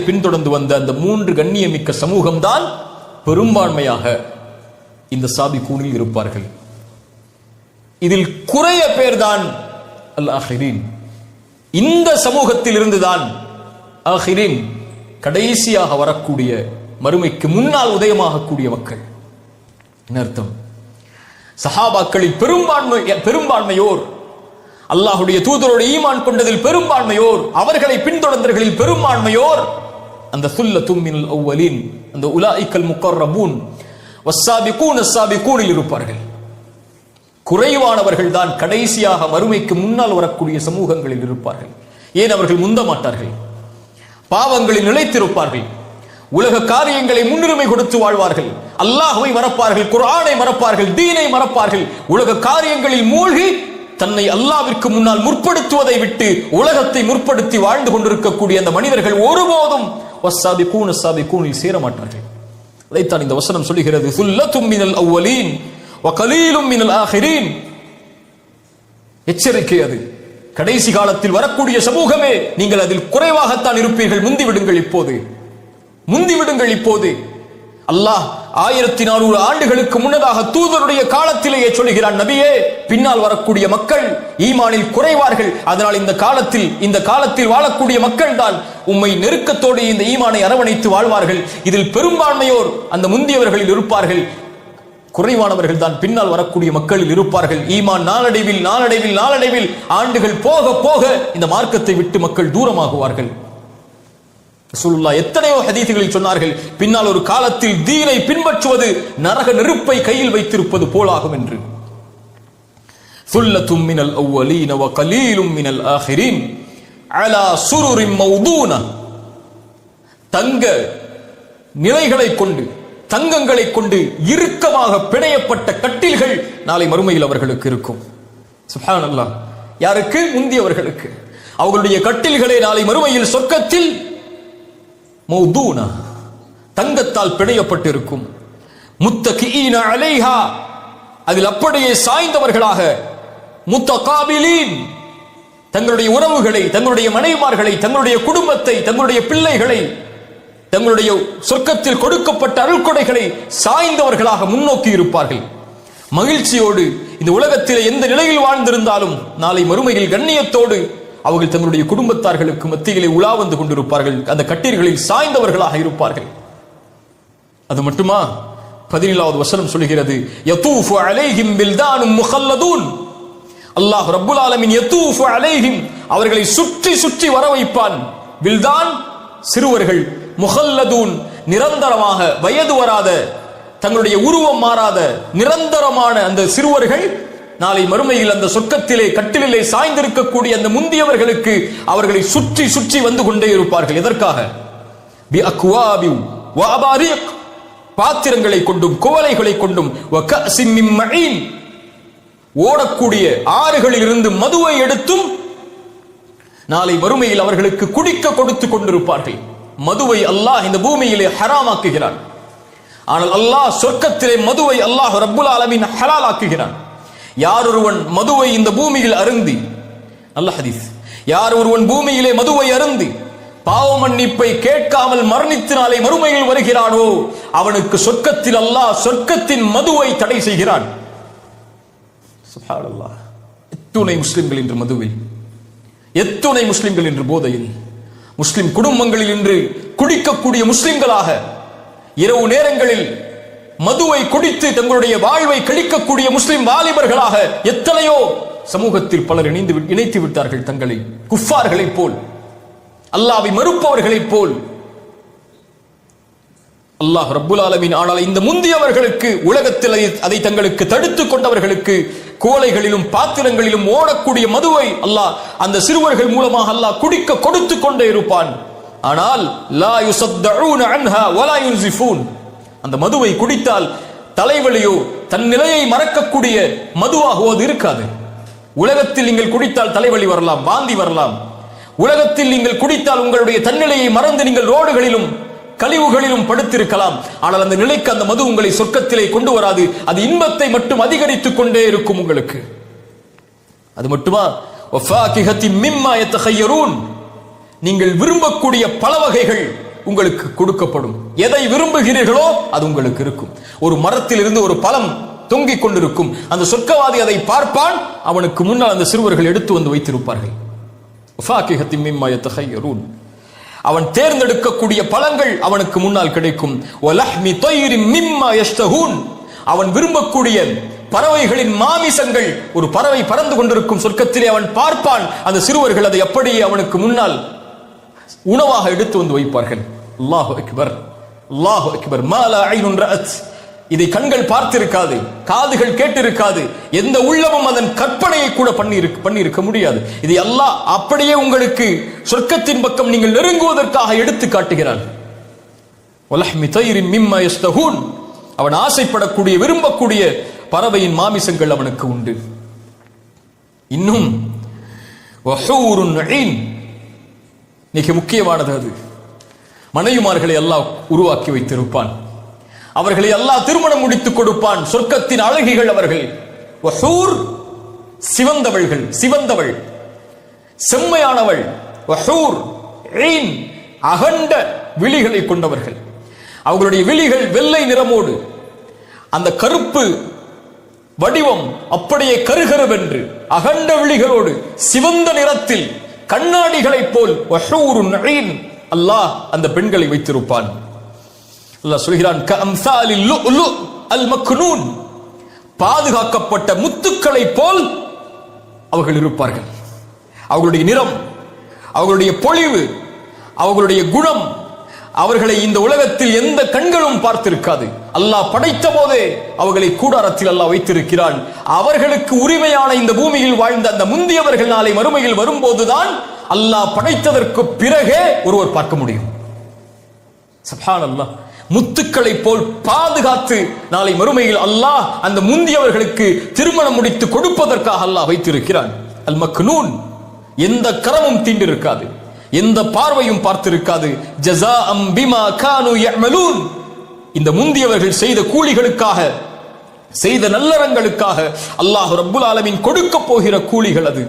பின்தொடர்ந்து வந்த அந்த 3 கண்ணியமிக்க சமூகம்தான் பெரும்பான்மையாக இந்த சாபிகூனில் இருப்பார்கள். இதில் குறைய பேர்தான் அல் ஆகிரீன். இந்த சமூகத்தில் இருந்துதான் ஆகிரீன், கடைசியாக வரக்கூடிய, மறுமைக்கு முன்னால் உதயமாகக்கூடிய மக்கள். என்ன அர்த்தம்? சஹாபாக்களில் பெரும்பான்மையோர், அல்லாஹ்வுடைய தூதரோடு ஈமான் கொண்டதில் பெரும்பான்மையோர், அவர்களை பின்தொடர்ந்தவர்களில் பெரும்பான்மையோர் அந்த சுல்லத்தும் மினல் அவ்வலீன், அந்த உலாஇகல் முகர்ரபூன் வஸ்ஸாபிகூன் அஸ்ஸாபிகூனில் இருப்பார்கள். குறைவானவர்கள் தான் கடைசியாக மறுமைக்கு முன்னால் வரக்கூடிய சமூகங்களில் இருப்பார்கள். ஏன் அவர்கள் முந்த மாட்டார்கள்? பாவங்களில் நிலைத்திருப்பார்கள், உலக காரியங்களை முன்னுரிமை கொடுத்து வாழ்வார்கள், அல்லாஹ்வை மறப்பார்கள், குர்ஆனை மறப்பார்கள், தீனை மறப்பார்கள், உலக காரியங்களில் மூழ்கி தன்னை அல்லாஹ்விற்கு முன்னால் முற்படுத்துவதை விட்டு உலகத்தை முற்படுத்தி வாழ்ந்து கொண்டிருக்கக்கூடிய அந்த மனிதர்கள் ஒருபோதும் வஸ்ஸாபிகூன் அஸ்ஸாபிகூனில் சேர மாட்டார்கள். அதைத்தான் இந்த வசனம் சொல்லுகிறது, சுல்லத்தும் மினல் அவ்வலீன் வ கலீலும் மினல் ஆகிரீன். எச்சரிக்கை அது. கடைசி காலத்தில் வரக்கூடிய சமூகமே, நீங்கள் அதில் குறைவாகத்தான் இருப்பீர்கள், முந்திவிடுங்கள் இப்போது. அல்லாஹ் 1400 ஆண்டுகளுக்கு முன்னதாக தூதருடைய காலத்திலேயே சொல்கிறான், நபியே, பின்னால் வரக்கூடிய மக்கள் ஈமானில் குறைவார்கள், அதனால் இந்த காலத்தில் வாழக்கூடிய மக்கள் தான் உம்மை நெருக்கத்தோடு இந்த ஈமானை அரவணைத்து வாழ்வார்கள். இதில் பெரும்பான்மையோர் அந்த முந்தியவர்களில் இருப்பார்கள், குறைவானவர்கள் தான் பின்னால் வரக்கூடிய மக்களில் இருப்பார்கள். ஈமான் நாளடைவில் ஆண்டுகள் போக போக இந்த மார்க்கத்தை விட்டு மக்கள் தூரமாகுவார்கள். ரசூலுல்லாஹ் எத்தனையோ ஹதீஸ்களில் சொன்னார்கள், பின்னால் ஒரு காலத்தில் தீனை பின்பற்றுவது நரக நெருப்பை கையில் வைத்திருப்பது போலாகும் என்று. சுல்லத்தும் மினல் அவ்வலீன வ கலீலும் மினல் ஆகிரீன் அலா சுருரின் மௌதூனா. தங்க நிலைகளை கொண்டு, தங்கங்களை கொண்டு இறுக்கமாக பிணையப்பட்ட கட்டில்கள் நாளை மறுமையில் அவர்களுக்கு இருக்கும். சுப்ஹானல்லாஹ். யாருக்கு? முந்தியவர்களுக்கு. அவர்களுடைய கட்டில்களே நாளை மறுமையில் சொர்க்கத்தில் மௌதூனா, தங்கத்தால் பிணையப்பட்டிருக்கும். முத்தகிஈன அலைஹா, அதில் அப்படியே சாய்ந்தவர்களாக. முத்தகாபிலீன், தங்களுடைய உறவுகளை, தங்களுடைய மனைவிமார்களை, தங்களுடைய குடும்பத்தை, தங்களுடைய பிள்ளைகளை, தங்களுடைய சொர்க்கத்தில் கொடுக்கப்பட்ட அருள்கொடைகளை சாய்ந்தவர்களாக முன்னோக்கி இருப்பார்கள். மகிழ்ச்சியோடு இந்த உலகத்தில் எந்த நிலையில் வாழ்ந்திருந்தாலும் நாளை மறுமையில் கண்ணியத்தோடு அவர்கள் தங்களுடைய குடும்பத்தார்களுக்கு மத்தியிலே உலா வந்து கொண்டிருப்பார்கள். அந்த கட்டீர்களில் சாய்ந்தவர்களாக இருப்பார்கள். அது மட்டுமா, 17வது வசனம் சொல்கிறது, யதூஃபு அலைஹிம் பில்தானும் முகல்லதூன். அல்லாஹ் ரப்புல் ஆலமீன் யதூஃபு அலைஹிம், அவர்களை சுற்றி சுற்றி வர வைப்பான். பில்தான், சிறுவர்கள். முகல்லதூன், நிரந்தரமாக வயது வராத, தங்களுடைய உருவம் மாறாத நிரந்தரமான அந்த சிறுவர்கள் நாளை மறுமையில் அந்த சொர்க்கத்திலே கட்டிலே சாய்ந்திருக்கக்கூடிய அந்த முந்தியவர்களுக்கு அவர்களை சுற்றி சுற்றி வந்து கொண்டே இருப்பார்கள். எதற்காக? பி அக்வாபி வ அபாரிக், பாத்திரங்களை கொண்டும் குவளைகளை கொண்டும், வ கஸிம் மின் மஈன், ஓடக்கூடிய ஆறுகளில் இருந்து மதுவை எடுத்தும் நாளை மறுமையில் அவர்களுக்கு குடிக்க கொடுத்து கொண்டிருப்பார்கள். மதுவை அல்லாஹ் இந்த பூமியிலே ஹராமாக்குகிறான். ஆனால் அல்லாஹ் சொர்க்கத்திலே மதுவை அல்லாஹ் ரப்புல் ஆலமீன் ஹலால் ஆக்குகிறான். யார் ஒருவன் மதுவை இந்த பூமியில் அருந்தி, நல்ல ஹதீஸ், யார் ஒருவன் பூமியிலே மதுவை அருந்தி பாவ மன்னிப்பை கேட்காமல் மரணித்து நாளை மறுமையில் வருகிறானோ அவனுக்கு சொர்க்கத்தில் அல்லாஹ் சொர்க்கத்தின் மதுவை தடை செய்கிறான். சுப்ஹானல்லாஹ். எத்துணை முஸ்லிம்கள் இன்று மதுவில், எத்துணை முஸ்லிம்கள் இன்று போதையில், முஸ்லிம் குடும்பங்களில் இன்று குடிக்கக்கூடிய முஸ்லிம்களாக, இரவு நேரங்களில் மதுவை குடித்து தங்களுடைய வாழ்வை கழிக்கக்கூடிய முஸ்லிம் வாலிபர்களாக எத்தனையோ சமூகத்தில் பலர் இணைத்து விட்டார்கள். தங்களை குஃபார்களைப் போல், அல்லாஹ்வை மறுப்பவர்களைப் போல். அல்லாஹ் ரப்புல் ஆலமீன் ஆனால் இந்த முந்தியவர்களுக்கு, உலகத்தில் அதை தங்களுக்கு தடுத்துக் கொண்டவர்களுக்கு, கோலைகளிலும் பாத்திரங்களிலும் ஓடக்கூடிய மதுவை அல்லாஹ் அந்த சிறுவர்கள் மூலமாக அல்லாஹ் குடிக்க கொடுத்து கொண்டே இருப்பான். ஆனால் லா யுஸத்தஊன அன்ஹா வலா யுன்ஸிஃபூன், அந்த மதுவை குடித்தால் தலைவலியோ தன் நிலையை மறக்கக்கூடிய மதுவாகுவது இருக்காது. உலகத்தில் நீங்கள் குடித்தால் தலைவலி வரலாம், வாந்தி வரலாம். உலகத்தில் நீங்கள் குடித்தால் உங்களுடைய தன்னிலையை மறந்து நீங்கள் ரோடுகளிலும் கழிவுகளிலும் படுத்திருக்கலாம். ஆனால் அந்த நிலைக்கு அந்த மது உங்களை சொர்க்கத்திலே கொண்டு வராது. அது இன்பத்தை மட்டும் அதிகரித்துக் கொண்டே இருக்கும் உங்களுக்கு. அது மட்டுமா, வஃபாகிஹத்தின் மிம்மா யத்தஹய்யரூன், நீங்கள் விரும்பக்கூடிய பல வகைகள் உங்களுக்கு கொடுக்கப்படும். எதை விரும்புகிறீர்களோ அது உங்களுக்கு இருக்கும். ஒரு மரத்தில் இருந்து ஒரு பழம் தொங்கிக் கொண்டிருக்கும். அந்த சொர்க்கவாதி அதை பார்ப்பான், அவனுக்கு முன்னால் அந்த சிறுவர்கள் எடுத்து வந்து வைத்திருப்பார்கள். வஃபாகிஹத்தின் மிம்மா யத்தஹய்யரூன், அவன் தேர்ந்தெடுக்கக்கூடிய பழங்கள் அவனுக்கு முன்னால் கிடைக்கும். வலஹ்மி தைரின் மிம்மா யஷ்தஹூன், அவன் விரும்பக்கூடிய பறவைகளின் மாமிசங்கள், ஒரு பறவை பறந்து கொண்டிருக்கும் சொர்க்கத்திலே அவன் பார்ப்பான். அந்த சிறுவர்கள் அதை அப்படியே அவனுக்கு முன்னால் உணவாக எடுத்து வந்து வைப்பார்கள். அல்லாஹு அக்பர், அல்லாஹு அக்பர். மா லா ஐனுன் ரஅத், இதை கண்கள் பார்த்திருக்காது, காதுகள் கேட்டிருக்காது, எந்த உள்ளமும் அதன் கற்பனையை கூட பண்ணியிருக்க முடியாது. இதை அல்லாஹ் அப்படியே உங்களுக்கு சொர்க்கத்தின் பக்கம் நீங்கள் நெருங்குவதற்காக எடுத்து காட்டுகிறான். வலஹ்மி தைரின் மிம்மா யஸ்தஹூன், அவன் ஆசைப்படக்கூடிய விரும்பக்கூடிய பறவையின் மாமிசங்கள் அவனுக்கு உண்டு. இன்னும் வஹூருன் ஐன், மிக முக்கியமானது அது. மனைவிமார்களை அல்லாஹ் உருவாக்கி வைத்திருப்பான். அவர்களை அல்லாஹ் திருமணம் முடித்துக் கொடுப்பான். சொர்க்கத்தின் அழகிகள் அவர்கள். வஹூர், சிவந்தவள்கள், சிவந்தவள், செம்மையானவள். வஹூர் ஐன், அகண்ட விழிகளை கொண்டவர்கள். அவர்களுடைய விழிகள் வெள்ளை நிறமோடு, அந்த கருப்பு வடிவம் அப்படியே கருகருவென்று அகண்ட விழிகளோடு சிவந்த நிறத்தில் கண்ணாடிகளைப் போல் அல்லாஹ் அந்த பெண்களை வைத்திருப்பான். அல்லாஹ் சொல்கிறான், கஅம்சாலில் லுஅ்லு அல் மக்னூன், பாதுகாக்கப்பட்ட முத்துக்களை போல் அவர்கள் இருப்பார்கள். அவர்களுடைய நிறம், அவர்களுடைய பொலிவு, அவர்களுடைய குணம் அவர்களை இந்த உலகத்தில் எந்த கண்களும் பார்த்திருக்காது. அல்லாஹ் படைத்த போதே அவர்களை கூடாரத்தில் அல்லாஹ் வைத்திருக்கிறான். அவர்களுக்கு உரிமையான இந்த பூமியில் வாழ்ந்த அந்த முந்தியவர்கள் நாளை மறுமையில் வரும்போதுதான் அல்லாஹ் படைத்ததற்கு பிறகே ஒருவர் பார்க்க முடியும். சுப்ஹானல்லாஹ். முத்துக்களை போல் பாதுகாத்து நாளை மறுமையில் அல்லாஹ் அந்த முந்தியவர்களுக்கு திருமணம் முடித்து கொடுப்பதற்காக அல்லாஹ் வைத்திருக்கிறான். அல் மக்னூன், எந்த கரமும் தீண்டிருக்காது, எந்த பார்வையும் பார்த்திருக்காது. ஜஸாஅம் பிமா கானூ யஅமலூன், இந்த முந்தியவர்கள் செய்த கூலிகளுக்காக, செய்த நல்லறங்களுக்காக அல்லாஹ் ரப்புல் ஆலமீன் கொடுக்க போகிற கூலிகள் அது.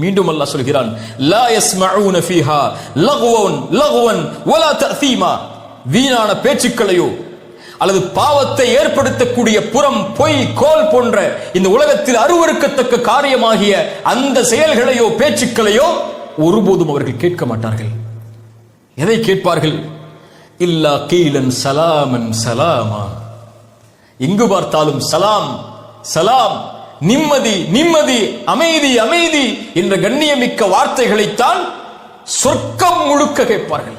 மீண்டும் அல்லாஹ் சொல்கிறான், லா யஸ்மஊன ஃபீஹா லகுவன் வலா தஅதீமா, வீணான பேச்சுக்களையோ அல்லது பாவத்தை ஏற்படுத்தக்கூடிய புறம், பொய், கோல் போன்ற இந்த உலகத்தில் அருவருக்கத்தக்க காரியமாகிய அந்த செயல்களையோ பேச்சுக்களையோ ஒருபோதும் அவர்கள் கேட்க மாட்டார்கள். எதை கேட்பார்கள்? இல்லா கீலன் சலாமன் சலாமா, எங்கு பார்த்தாலும் சலாம் சலாம், நிம்மதி நிம்மதி, அமைதி அமைதி என்ற கண்ணியமிக்க வார்த்தைகளைத்தான் சொர்க்கம் முழுக்க கேட்பார்கள்.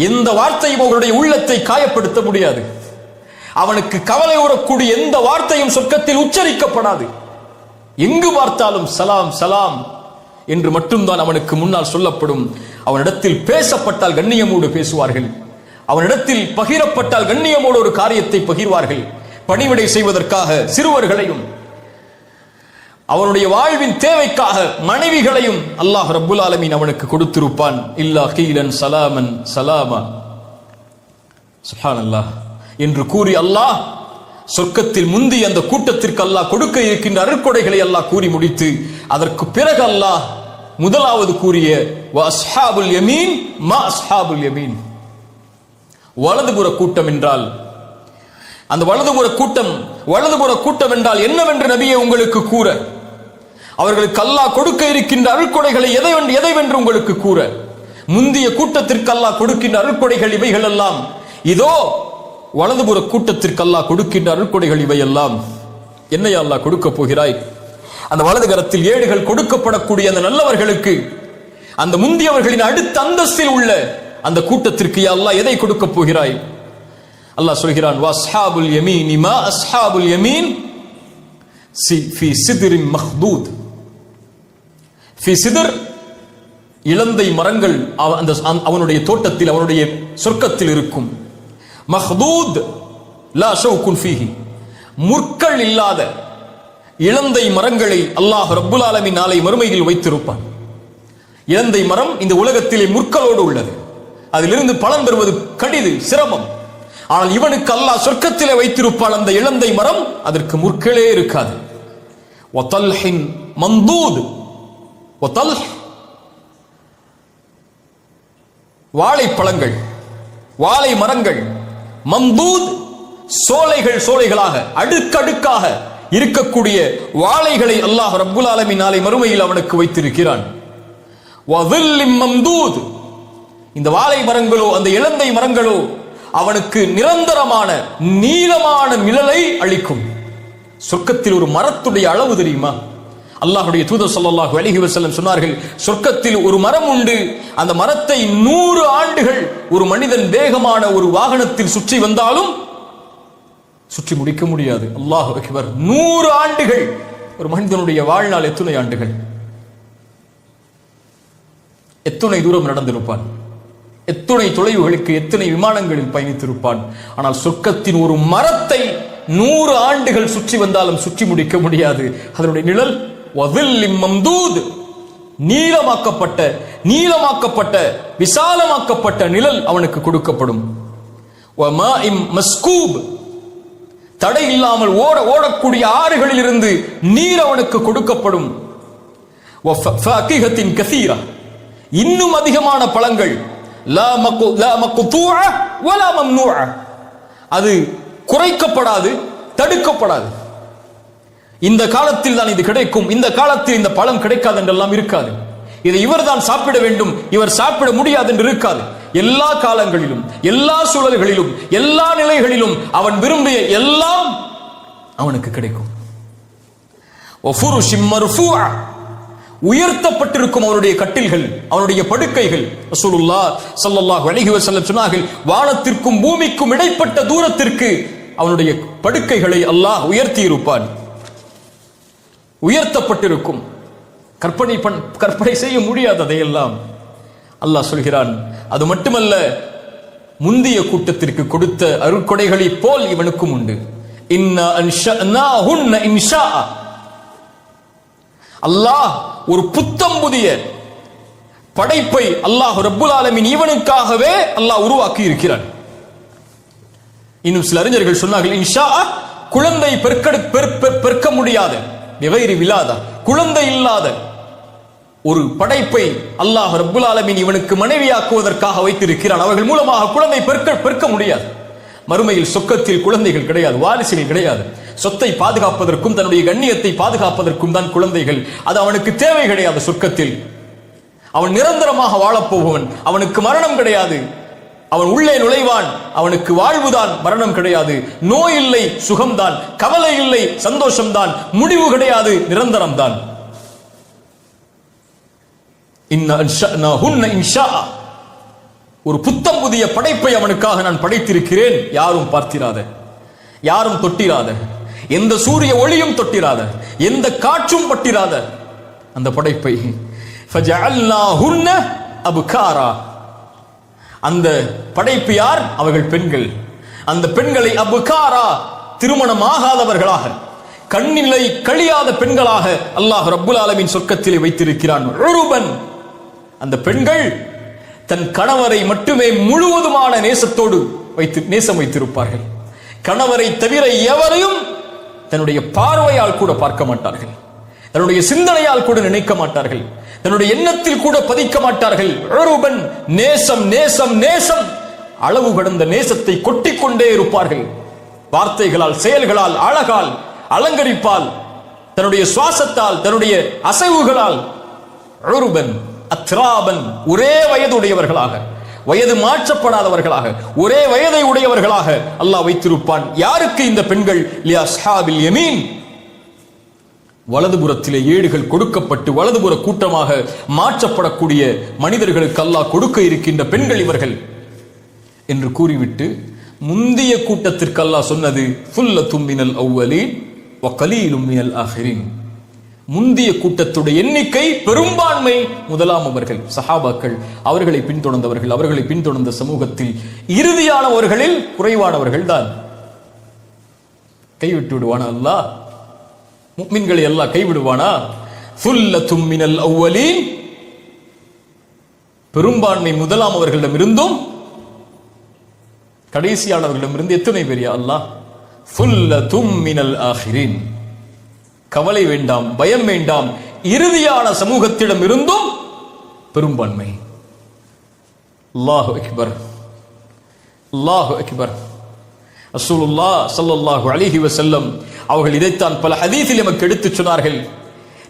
எந்த வார்த்தையும் அவர்களுடைய உள்ளத்தை காயப்படுத்த முடியாது. அவனுக்கு கவலை உறக்கூடிய எந்த வார்த்தையும் சொர்க்கத்தில் உச்சரிக்கப்படாது. எங்கு பார்த்தாலும் சலாம் சலாம் என்று மட்டும்தான் அவனுக்கு முன்னால் சொல்லப்படும். அவனிடத்தில் பேசப்பட்டால் கண்ணியமோடு பேசுவார்கள். அவனிடத்தில் பகிரப்பட்டால் கண்ணியமோடு ஒரு காரியத்தை பகிர்வார்கள். பணிவிடை செய்வதற்காக சிறுவர்களையும், அவனுடைய வாழ்வின் தேவைக்காக மனைவிகளையும் அல்லாஹ் ரப்புல் ஆலமீன் அவனுக்கு கொடுத்திருப்பான். இல்லா கீலன் சலாமன் சலாமா, சுப்ஹானல்லாஹ் என்று கூறி அல்லாஹ் சொர்க்கத்தில் முந்தி அந்த கூட்டத்திற்கு அல்லாஹ் கொடுக்க இருக்கின்ற அருட்கொடைகளை அல்லாஹ் கூறி முடித்து அதற்கு பிறகு அல்லாஹ் முதலாவது கூறிய வ அஸ்ஹாபுல் யமீன் மா அஸ்ஹாபுல் யமீன், வலதுபுற கூட்டம் என்றால், அந்த வலதுபுற கூட்டம் என்றால் என்னவென்று நபியே உங்களுக்கு கூற, அவர்களுக்கு அல்லாஹ் கொடுக்க இருக்கின்ற அருட்கொடைகளை எதைவென்று உங்களுக்கு கூற, முந்திய கூட்டத்திற்கு அல்லாஹ் கொடுக்கின்ற அருட்கொடைகள் இவைகள் எல்லாம், இதோ வலதுபுற கூட்டத்திற்கு அல்லாஹ் கொடுக்கின்ற அருட்கொடைகள் இவையெல்லாம். என்னையா அல்லாஹ் கொடுக்க போகிறாய்? அந்த வலது கரத்தில் ஏடுகள் கொடுக்கப்படக்கூடிய அந்த நல்லவர்களுக்கு, அந்த முந்தியவர்களின் அடுத்த அந்தஸ்தில் உள்ள அந்த கூட்டத்திற்கு யா அல்லாஹ் எதை கொடுக்க போகிறாய்? அல்லாஹ் சொல்கிறான், வஸ்ஹாபுல் யமீன் மா அஸ்ஹாபுல் யமீன் ஃபீ சித்ரின் மஹ்தூத். ஃபீ சித்ர், இலந்தை மரங்கள் அவனுடைய தோட்டத்தில், அவனுடைய சொர்க்கத்தில் இருக்கும். மஹ்தூத் லா ஷௌகுன் ஃபீஹி, முற்கள் இல்லாத இலந்தை மரங்களை அல்லாஹ் ரப்புல் ஆலமீன் நாளை மறுமையில் வைத்திருப்பான். இலந்தை மரம் இந்த உலகத்திலே முற்களோடு உள்ளது. அதிலிருந்து பலன் பெறுவது கடிது, சிரமம். ஆனால் இவனுக்கு அல்லாஹ் சொர்க்கத்திலே வைத்திருப்பான் அந்த இலந்தை மரம், அதற்கு முற்களே இருக்காது. வதல்ஹின் மந்தூத், வதல்ஹ் வாழைப்பழங்கள், வாழை மரங்கள், மந்தூத் சோலைகளாக அடுக்கடுக்காக இருக்கக்கூடிய வாழைகளை அல்லாஹ் ரப்புல் ஆலமீன் நாளை மறுமையில் அவனுக்கு வைத்திருக்கிறான். வதில்லிம் மம்தூத், இந்த வாழை மரங்களோ அந்த இலந்தை மரங்களோ அவனுக்கு நிரந்தரமான நீளமான நிழலை அளிக்கும். சொர்க்கத்தில் ஒரு மரத்துடைய அளவு தெரியுமா? அல்லாஹ்வுடைய தூதர் ஸல்லல்லாஹு அலைஹி வஸல்லம் சொன்னார்கள், சொர்க்கத்தில் ஒரு மரம் உண்டு, அந்த மரத்தை 100 ஆண்டுகள் ஒரு மனிதன் வேகமான ஒரு வாகனத்தில் சுற்றி வந்தாலும் சுற்றி முடிக்க முடியாது. அல்லாஹ் அக்பர். 100 ஆண்டுகள். ஒரு மனிதனுடைய வாழ்நாள் எத்தனை ஆண்டுகள்? எத்தனை தூரம் நடந்திருப்பான்? எத்தனை தொலைவுகளுக்கு எத்தனை விமானங்களில் பயணித்திருப்பான்? ஆனால் சொர்க்கத்தின் ஒரு மரத்தை 100 ஆண்டுகள் சுற்றி வந்தாலும் சுற்றி முடிக்க முடியாது. அதனுடைய நிழல் வதில்லிம் மம்தூத், நீளமாக்கப்பட்ட விசாலமாக்கப்பட்ட நிழல் அவனுக்கு கொடுக்கப்படும். வமாஇம் மஸ்கூப், தடை இல்லாமல் ஓடக்கூடிய ஆறுகளில் இருந்து நீர் அவனுக்கு கொடுக்கப்படும். வஃபாகிஹத்தின் கஸீரா, இன்னும் அதிகமான பழங்கள், லா மக்தூஅ வலா மம்னூஅ, அது குறைக்கப்படாது, தடுக்கப்படாது. இந்த காலத்தில் தான் இது கிடைக்கும், இந்த காலத்தில் இந்த பழம் கிடைக்காது என்றெல்லாம் இருக்காது. இதை இவர் தான் சாப்பிட வேண்டும், இவர் சாப்பிட முடியாது என்று இருக்காது. எல்லா காலங்களிலும், எல்லா சூழல்களிலும், எல்லா நிலைகளிலும் அவன் விரும்பிய எல்லாம் அவனுக்கு கிடைக்கும். உயர்த்தப்பட்டிருக்கும் அவருடைய கட்டில்கள், அவருடைய படுக்கைகள். ரசூலுல்லாஹ் ஸல்லல்லாஹு அலைஹி வஸல்லம் சொன்னார்கள், வானத்திற்கும் பூமிக்கும் இடைப்பட்ட தூரத்திற்கு அவனுடைய படுக்கைகளை அல்லாஹ் உயர்த்தி இருப்பான். உயர்த்தப்பட்டிருக்கும். கற்பனை செய்ய முடியாததையெல்லாம் அல்லாஹ் சொல்கிறான். அது மட்டுமல்ல, முந்திய கூட்டத்திற்கு கொடுத்த அருட்கொடைகளை போல் இவனுக்கும் உண்டு. இன்னா அன்ஷஅனாஹுன்ன இன்ஷாஅ. அல்லாஹ் ஒரு புத்தம் புதிய படைப்பை அல்லாஹ் ரப்புல் ஆலமீன் இவனுக்காகவே அல்லாஹ் உருவாக்கி இருக்கிறான். இன்னும் சில அறிஞர்கள் சொன்னார்கள், இன்ஷாஅ குழந்தை பெருக்க முடியாத, பிகைரி விலாதா, குழந்தை இல்லாத ஒரு படைப்பை அல்லாஹ் ரப்புல் ஆலமீன் இவனுக்கு மனைவியாக்குவதற்காக வைத்திருக்கிறான். அவர்கள் மூலமாக குழந்தை பெருக்க முடியாது. மறுமையில் சொர்க்கத்தில் குழந்தைகள் கிடையாது, வாரிசுகள் கிடையாது. சொத்தை பாதுகாப்பதற்கும் தன்னுடைய கண்ணியத்தை பாதுகாப்பதற்கும் தான் குழந்தைகள். அது அவனுக்கு தேவை கிடையாது. சொர்க்கத்தில் அவன் நிரந்தரமாக வாழப்போபவன், அவனுக்கு மரணம் கிடையாது. அவன் உள்ளே நுழைவான், அவனுக்கு வாழ்வுதான், மரணம் கிடையாது. நோய் இல்லை, சுகம்தான். கவலை இல்லை, சந்தோஷம்தான். முடிவு கிடையாது, நிரந்தரம் தான். ஒரு புத்தம் புதிய படைப்பை அவனுக்காக நான் படைத்திருக்கிறேன். யாரும் பார்த்திராத, யாரும் தொட்டிராத, எந்த சூரிய ஒளியும் தொட்டிராத, எந்த காற்றும் பட்டிராத அந்த படைப்பை. ஃபஜஅல்னாஹுன்ன அப்காரா. அந்த படைப்பு யார்? அவர்கள் பெண்கள். அந்த பெண்களை அப்காரா, திருமணம் ஆகாதவர்களாக, கண்ணிலை கழியாத பெண்களாக அல்லாஹ் ரப்புல் ஆலமீன் சொர்க்கத்திலே வைத்திருக்கிறான். உருபன். அந்த பெண்கள் தன் கணவரை மட்டுமே முழுவதுமான நேசத்தோடு நேசம் வைத்திருப்பார்கள். கணவரை தவிர எவரையும் தன்னுடைய பார்வையால் கூட பார்க்க மாட்டார்கள், தன்னுடைய சிந்தனையால் கூட நினைக்க மாட்டார்கள், தன்னுடைய எண்ணத்தில் கூட பதிக்க மாட்டார்கள். உருபன். நேசம், நேசம், நேசம். அளவு கடந்த நேசத்தை கொட்டிக்கொண்டே இருப்பார்கள். வார்த்தைகளால், செயல்களால், அழகால், அலங்கரிப்பால், தன்னுடைய சுவாசத்தால், தன்னுடைய அசைவுகளால். உருபன் அத்ராபன். ஒரே வயதுடையவர்களாக, வயது மாற்றப்படாதவர்களாக, ஒரே வயதை உடையவர்களாக அல்லாஹ் வைத்திருப்பான். யாருக்கு இந்த பெண்கள்? லிஅஸ்ஹாபில் யமீன். வலதுபுறத்திலே ஏடுகள் கொடுக்கப்பட்டு வலதுபுற கூட்டமாக மாற்றப்படக்கூடிய மனிதர்களுக்கு அல்லாஹ் கொடுக்க இருக்கின்ற பெண்கள் இவர்கள் என்று கூறிவிட்டு, முந்திய கூட்டத்திற்கு அல்லாஹ் சொன்னது ஃபுல்லத்தும் மினல் அவ்வலீன் வ கலீலும் மினல் ஆகிரீன். முந்திய கூட்டத்துடைய எண்ணிக்கை பெரும்பான்மை முதலாம் அவர்கள், சஹாபாக்கள், அவர்களை பின்தொடர்ந்தவர்கள், அவர்களை பின்தொடர்ந்த சமூகத்தில் இறுதியானவர்களில் குறைவானவர்கள் தான். கைவிட்டு விடுவானா அல்லாஹ்? முஃமின்களை அல்லாஹ் கைவிடுவானா? ஃபுல்லத்தும் மினல் அவ்வலீன். பெரும்பான்மை முதலாம் அவர்களிடம் இருந்தும் கடைசியானவர்களிடமிருந்து எத்தனை பேர் யா அல்லாஹ்? ஃபுல்லத்தும் மினல் ஆகிரீன். கவலை வேண்டாம், பயம் வேண்டாம். இறுதியான சமூகத்திடம் இருந்தும் பெரும்பான்மை. அல்லாஹு அக்பர், அல்லாஹு அக்பர். ரசூலுல்லாஹ் ஸல்லல்லாஹு அலைஹி வஸல்லம் அவர்கள் இதைத்தான் பல ஹதீஸில் நமக்கு எடுத்துச் சொன்னார்கள்.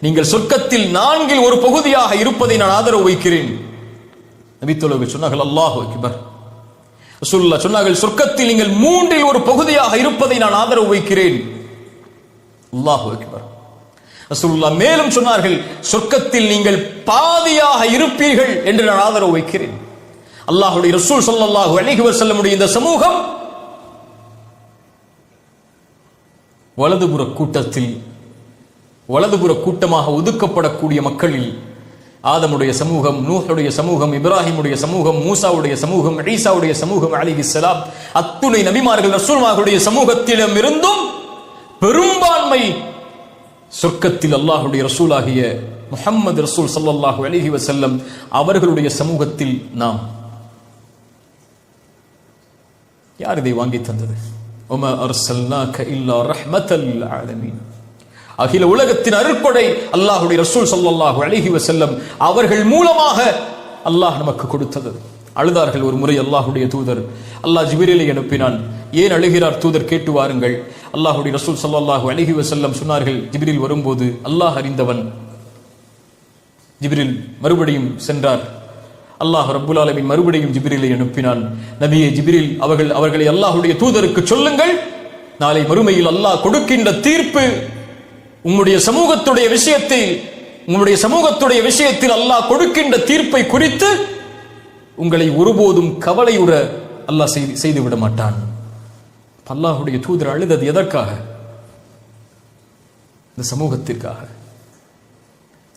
நீங்கள் சொர்க்கத்தில் 4 ஒரு பகுதியாக இருப்பதை நான் ஆதரவு வைக்கிறேன். நபித்தோழர்கள் சொன்னார்கள், அல்லாஹு அக்பர். ரசூலுல்லாஹ் சொன்னார்கள், சொர்க்கத்தில் நீங்கள் 3 ஒரு பகுதியாக இருப்பதை நான் ஆதரவு வைக்கிறேன். அல்லாஹு அக்பர். ரசூலுல்லாஹ் மேலும் சொன்னார்கள், சொர்க்கத்தில் நீங்கள் பாதியாக இருப்பீர்கள் என்று நான் ஆதரவு வைக்கிறேன். அல்லாஹ்வுடைய ரசூல் ஸல்லல்லாஹு அலைஹி வஸல்லமுடைய இந்த சமூகம் வலதுபுற கூட்டத்தில், வலதுபுற கூட்டமாக ஒதுக்கப்படக்கூடிய மக்களில் ஆதமுடைய சமூகம், நூஹுடைய சமூகம், இப்ராஹிமுடைய சமூகம், மூசாவுடைய சமூகம், ஈசாவுடைய சமூகம் அலைஹிஸ்ஸலாம், அத்துணை நபிமார்கள் ரசூலுல்லாஹ்வுடைய சமூகத்திடம் இருந்தும் பெரும்பான்மை சொர்க்கத்தில் அல்லாஹ்வுடைய ரசூலாகிய முஹம்மது ரசூல் ஸல்லல்லாஹு அலைஹி வஸல்லம் அவர்களுடைய சமூகத்தில் நாம். யார் இதை வாங்கி தந்தது? வமா அர்ஸல்னாக இல்லா ரஹ்மத்தல் லில் ஆலமீன். அகில உலகத்தின் அருட்கொடை அல்லாஹ்வுடைய ரசூல் ஸல்லல்லாஹு அலைஹி வஸல்லம் அவர்கள் மூலமாக அல்லாஹ் நமக்கு கொடுத்தது. அழுதார்கள். ஒரு முறை அல்லாஹுடைய தூதர், அல்லாஹ் ஜிப்ரீலை அனுப்பினான். ஏன் அழுகிறார் தூதர், கேட்டு வாருங்கள். அல்லாஹுடைய ரசூல் ஸல்லல்லாஹு அலைஹி வஸல்லம் சொன்னார்கள், ஜிப்ரீல் வரும்போது அல்லாஹ் அறிந்தவன். ஜிப்ரீல் மறுபடியும் சென்றார். அல்லாஹ் ரப்புல் ஆலமீன் மறுபடியும் ஜிப்ரீலை அனுப்பினான். நபியே ஜிப்ரீல், அவர்களை அல்லாஹுடைய தூதருக்கு சொல்லுங்கள், நாளை மறுமையில் அல்லாஹ் கொடுக்கின்ற தீர்ப்பு உங்களுடைய சமூகத்துடைய விஷயத்தில் அல்லாஹ் கொடுக்கின்ற தீர்ப்பை குறித்து உங்களை ஒருபோதும் கவலையுற அல்லாஹ் செய்து விட மாட்டான். அல்லாஹுடைய தூதர் அழுதது எதற்காக? இந்த சமூகத்திற்காக.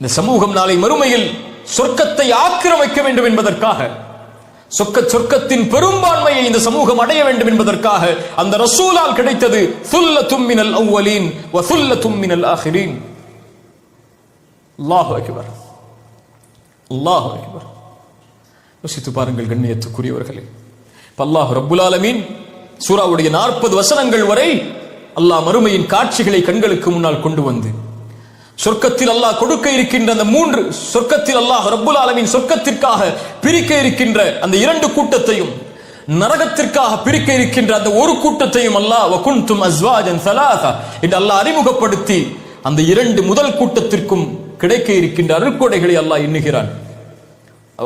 இந்த சமூகம் நாளை மறுமையில் சொர்க்கத்தை ஆக்கிரமிக்க வேண்டும் என்பதற்காக, சொர்க்கத்தின் பெரும்பான்மையை இந்த சமூகம் அடைய வேண்டும் என்பதற்காக அந்த ரசூலால் கிடைத்தது சுல்லத்தும் மினல் அவ்வலீன் வ சுல்லத்தும் மினல் ஆகிரீன். அல்லாஹு அக்பர், அல்லாஹு அக்பர். யோசித்து பாருங்கள் கண்ணியத்துக்குரியவர்களே. அல்லாஹ் ரப்புல் ஆலமீன் சூராவுடைய 40 வசனங்கள் வரை அல்லாஹ் மறுமையின் காட்சிகளை கண்களுக்கு முன்னால் கொண்டு வந்து, சொர்க்கத்தில் அல்லாஹ் கொடுக்க இருக்கின்ற அந்த 3 சொர்க்கத்தில் அல்லாஹ் ரப்புல் ஆலமீன் சொர்க்கத்திற்காக பிரிக்க இருக்கின்ற அந்த 2 கூட்டத்தையும், நரகத்திற்காக பிரிக்க இருக்கின்ற அந்த ஒரு கூட்டத்தையும் அல்லாஹ் வகுன்தும் அஸ்வாஜன் ஸலாஸா என்று அல்லாஹ் அறிமுகப்படுத்தி அந்த 2 முதல் கூட்டத்திற்கும் கிடைக்க இருக்கின்ற அருட்கொடைகளை அல்லாஹ் எண்ணுகிறான்.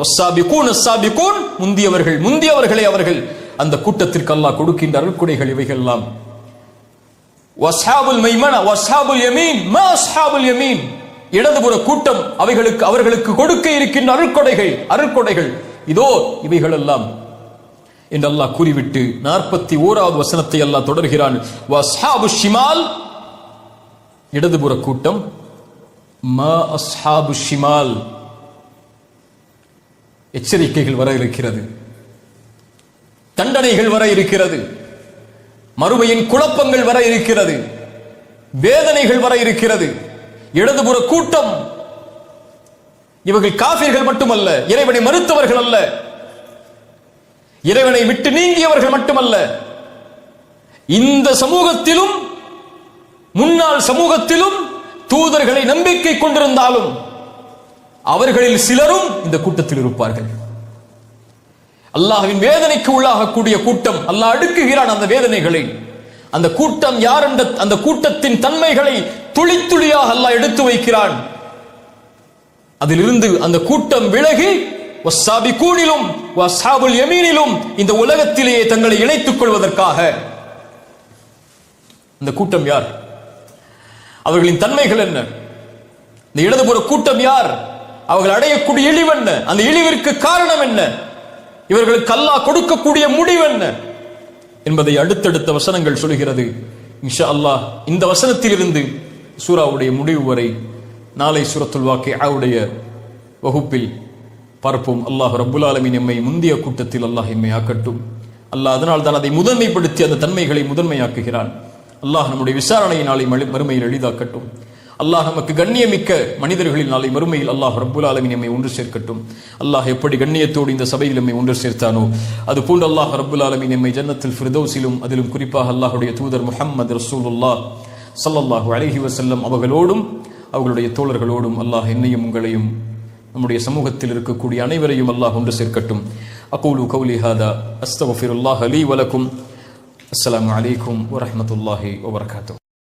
அஸ்ஸாபிகூன் முந்தியவர்களே அவர்கள், அந்த கூட்டத்திற்கு அல்லாஹ் கொடுக்கின்ற அருட்கொடைகள் இவைகள் எல்லாம். வஸ்ஹாபுல் மைமனா வஸ்ஹாபுல் யமீன் மா அஸ்ஹாபுல் யமீன், இடதுபுற கூட்டம் அவர்களுக்கு கொடுக்க இருக்கின்ற அருட்கொடைகள் இதோ இவைகள் எல்லாம் என்று அல்லாஹ் கூறிவிட்டு 41வது வசனத்தை அல்லாஹ் தொடர்கிறான். வஸ்ஹாபுஷ் ஷிமால், இடதுபுற கூட்டம், மா அஸ்ஹாபுஷ் ஷிமால், எச்சரிக்கைகள் வர இருக்கிறது, தண்டனைகள் வர இருக்கிறது, மறுமையின் குழப்பங்கள் வர இருக்கிறது, வேதனைகள் வர இருக்கிறது. இடதுபுற கூட்டம் இவர்கள் காஃபிர்கள் மட்டுமல்ல, இறைவனை மறுத்தவர்கள் அல்ல, இறைவனை விட்டு நீங்கியவர்கள் மட்டுமல்ல, இந்த சமூகத்திலும் முன்னாள் சமூகத்திலும் தூதர்களை நம்பிக்கை கொண்டிருந்தாலும் அவர்களில் சிலரும் இந்த கூட்டத்தில் இருப்பார்கள். அல்லாஹ்வின் வேதனைக்கு உள்ளாகக்கூடிய கூட்டம், அல்லாஹ் அடுக்குகிறான் அந்த வேதனைகளை. அந்த கூட்டம் யார்? அந்த கூட்டத்தின் தன்மைகளை துளி துளியாக அல்லாஹ் எடுத்து வைக்கிறான். அதிலிருந்து அந்த கூட்டம் விலகி வஸ்ஸாபிகூனிலும் வஸ்ஹாபுல் யமீனிலும் இந்த உலகத்திலேயே தங்களை இணைத்துக் கொள்வதற்காக. அந்த கூட்டம் யார்? அவர்களின் தன்மைகள் என்ன? இந்த இடதுபுற கூட்டம் யார்? அவர்கள் அடையக்கூடிய இழிவு என்ன? அந்த இழிவிற்கு காரணம் என்ன? இவர்களுக்கு அல்லாஹ் கொடுக்கக்கூடிய முடிவு என்ன என்பதை அடுத்தடுத்த வசனங்கள் சொல்கிறது. இன்ஷா அல்லாஹ் இந்த வசனத்திலிருந்து சூராவுடைய முடிவு வரை நாளை சூரத்துல் வாக்கிஆவுடைய வகுப்பில் பார்ப்போம். அல்லாஹ் ரப்புல் ஆலமீன் எம்மை முந்திய கூட்டத்தில் அல்லாஹ் எம்மை ஆக்கட்டும். அல்லாஹ் அதனால் தான் அதை முதன்மைப்படுத்தி அந்த தன்மைகளை முதன்மையாக்குகிறான். அல்லாஹ் நம்முடைய விசாரணையை நாளை மறுமையில் எளிதாக்கட்டும். அல்லாஹ் நமக்கு கண்ணியமிக்க மனிதர்களில் நாளை மறுமையில் அல்லாஹ் ரப்புல் ஆலமீன் நம்மை ஒன்று சேர்க்கட்டும். அல்லாஹ் எப்படி கண்ணியத்தோடு இந்த சபையில் நம்மை ஒன்று சேர்த்தானோ அது போன்று அல்லாஹ் ரப்புல் ஆலமீன் நம்மை ஜன்னத்துல் ஃபிர்தௌஸிலும் அதிலும் குறிப்பாக அல்லாஹ்வுடைய தூதர் முஹம்மது ரசூலுல்லாஹ் ஸல்லல்லாஹு அலைஹி வஸல்லம் அவர்களோடும் அவர்களுடைய தோழர்களோடும் அல்லாஹ் என்னையும் உங்களையும் நம்முடைய சமூகத்தில் இருக்கக்கூடிய அனைவரையும் அல்லாஹ் ஒன்று சேர்க்கட்டும். அகூலு கௌலி ஹாதா அஸ்தக்ஃபிருல்லாஹ லீ வ லக்கும். அஸ்ஸலாமு அலைக்கும் வ ரஹ்மத்துல்லாஹி வ பரகாத்துஹு.